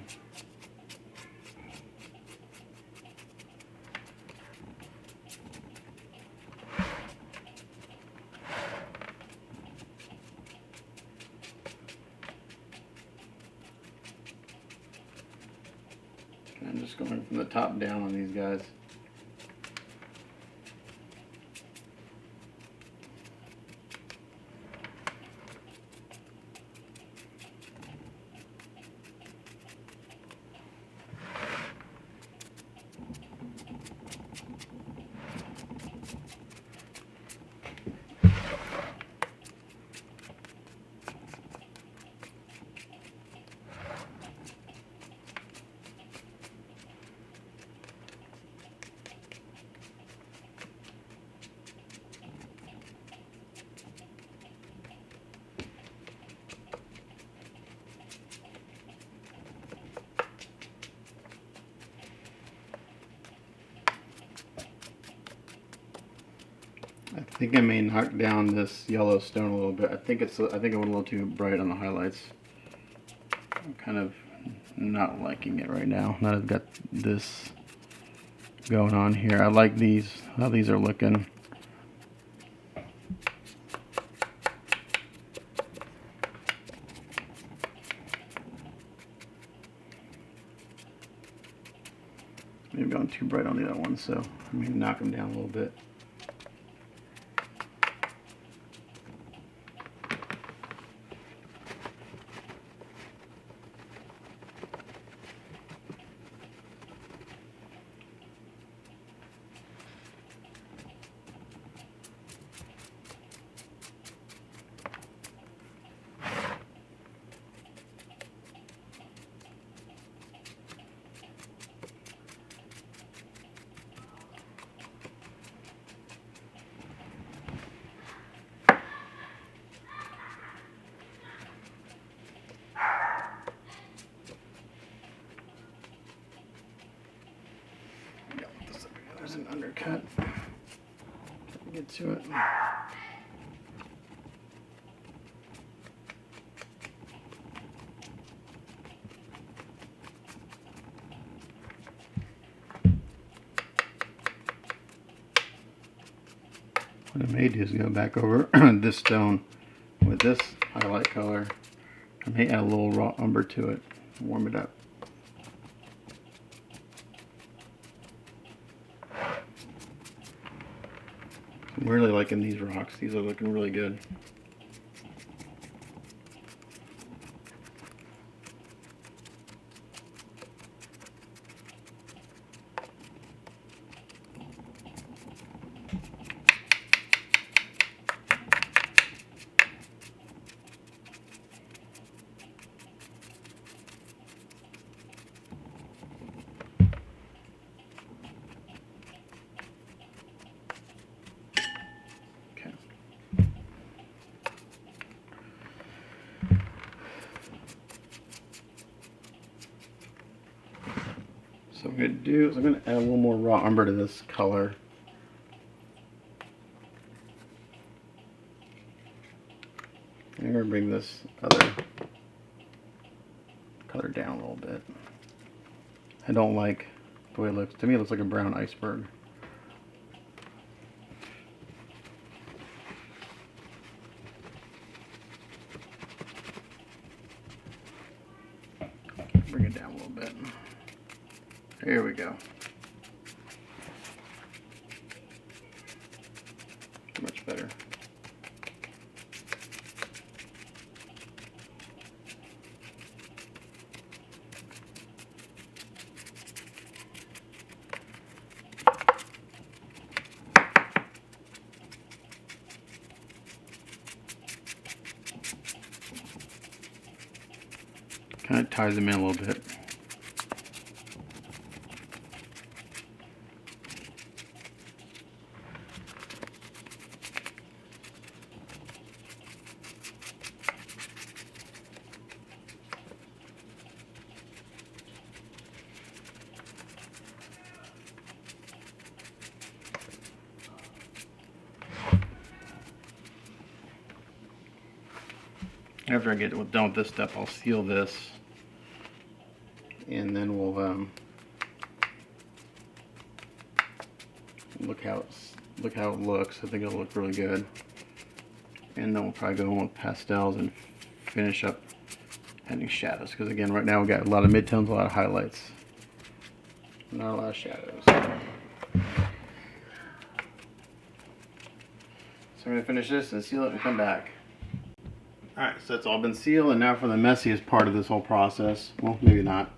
I'm just going from the top down on these guys. I think I may knock down this yellow stone a little bit. I think I went a little too bright on the highlights. I'm kind of not liking it right now. Now I've got this going on here. I like these, how these are looking. Maybe going too bright on the other one, so I'm going to knock them down a little bit. there's an undercut. Get to it. What I may do is go back over this stone with this highlight color. I may add a little raw umber to it, warm it up. I'm really liking these rocks. These are looking really good. So what I'm going to do is I'm going to add a little more raw umber to this color. And I'm going to bring this other color down a little bit. I don't like the way it looks. To me it looks like a brown iceberg. Bring it down a little bit. Here we go. Much better. Kind of ties them in a little bit. After I get done with this step, I'll seal this, and then we'll look how it looks. I think it'll look really good, and then we'll probably go in with pastels and finish up adding shadows. Because again, right now we got a lot of midtones, a lot of highlights, not a lot of shadows. So I'm gonna finish this and seal it and come back. Alright, so it's all been sealed, and now for the messiest part of this whole process, well, maybe not,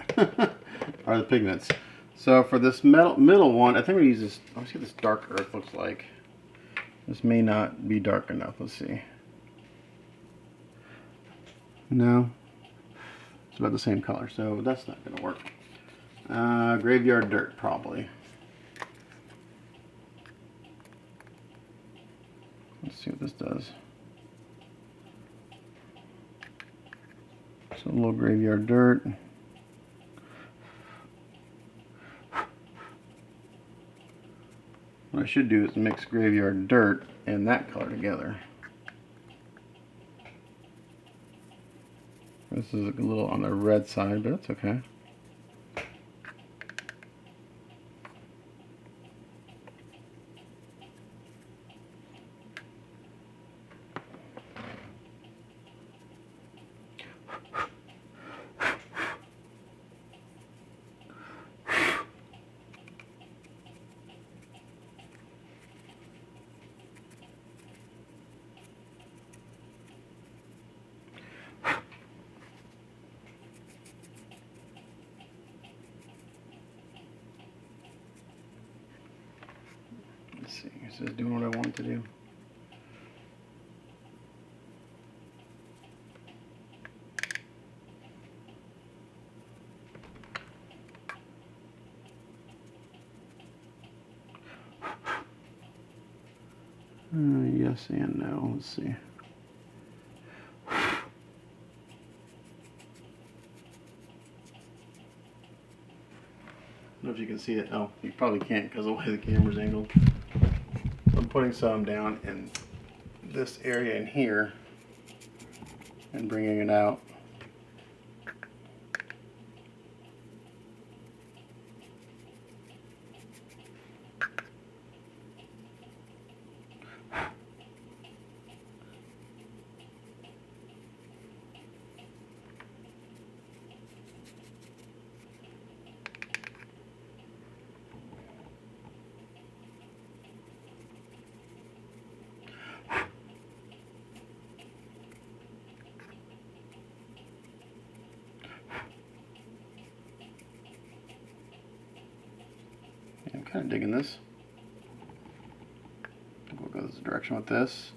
are the pigments. So for this middle one, I think we're going to use this, let's see what this dark earth looks like. This may not be dark enough, let's see. No, it's about the same color, so that's not going to work. Graveyard dirt, probably. Let's see what this does. So a little graveyard dirt. What I should do is mix graveyard dirt and that color together. This is a little on the red side, but that's okay. Let's see, this is doing what I want it to do. Yes and no. Let's see. don't know if you can see it. Oh, you probably can't because of the way the camera's angled. I'm putting some down in this area in here and bringing it out. I'm kind of digging this. We'll go this direction with this.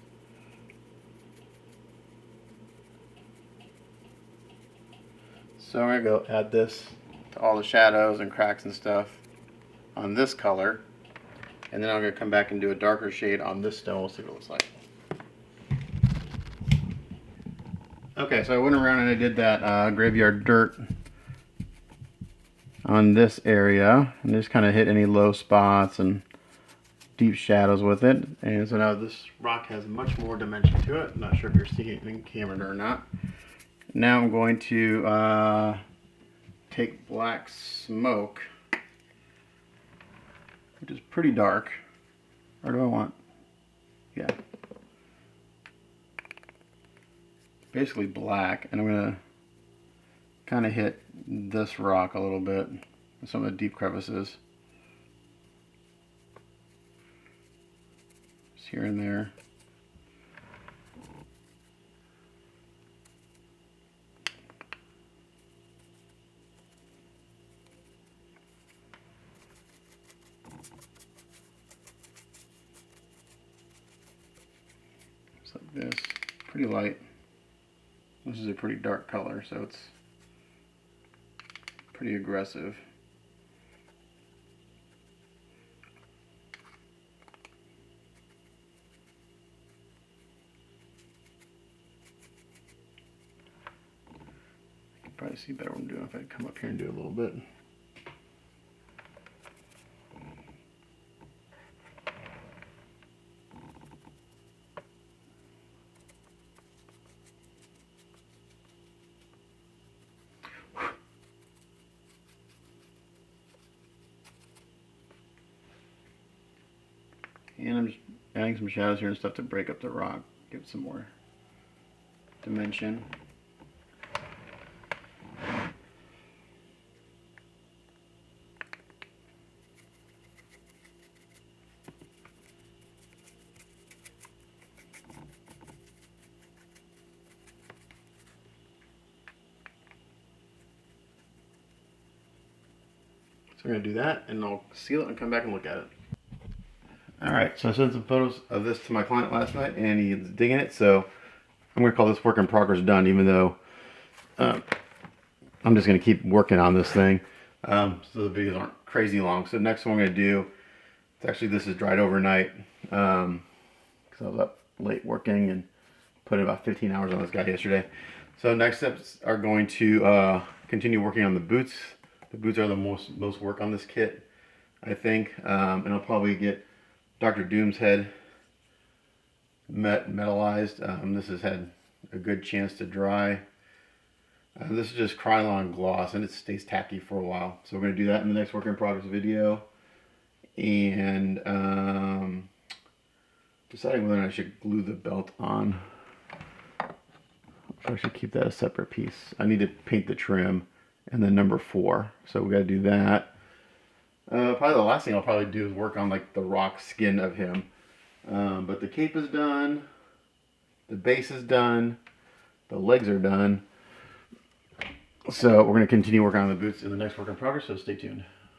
So I'm going to go add this to all the shadows and cracks and stuff on this color. And then I'm going to come back and do a darker shade on this stone. We'll see what it looks like. Okay, so I went around and I did that graveyard dirt on this area and just kind of hit any low spots and deep shadows with it. And so now this rock has much more dimension to it. I'm not sure if you're seeing it in camera or not. Now I'm going to take black smoke, which is pretty dark. Or do I want, yeah, basically black, and I'm going to kind of hit this rock a little bit, some of the deep crevices. Just here and there. Just like this, pretty light. This is a pretty dark color, so it's pretty aggressive. You can probably see better what I'm doing if I come up here and do a little bit. And I'm just adding some shadows here and stuff to break up the rock, give it some more dimension. So we're going to do that, and I'll seal it and come back and look at it. Alright, so I sent some photos of this to my client last night, and he's digging it, so I'm going to call this work in progress done, even though I'm just going to keep working on this thing, so the videos aren't crazy long. So next one I'm going to do, it's actually, this is dried overnight, because I was up late working and put in about 15 hours on this guy yesterday. So next steps are going to continue working on the boots. The boots are the most work on this kit, I think, and I'll probably get Dr. Doom's head metallized. This has had a good chance to dry. This is just Krylon gloss, and it stays tacky for a while. So we're going to do that in the next work in progress video. And deciding whether I should glue the belt on. I should keep that a separate piece. I need to paint the trim and then number 4. So we got to do that. Probably the last thing I'll probably do is work on like the rock skin of him. But the cape is done. The base is done. The legs are done. So we're going to continue working on the boots in the next work in progress, so stay tuned.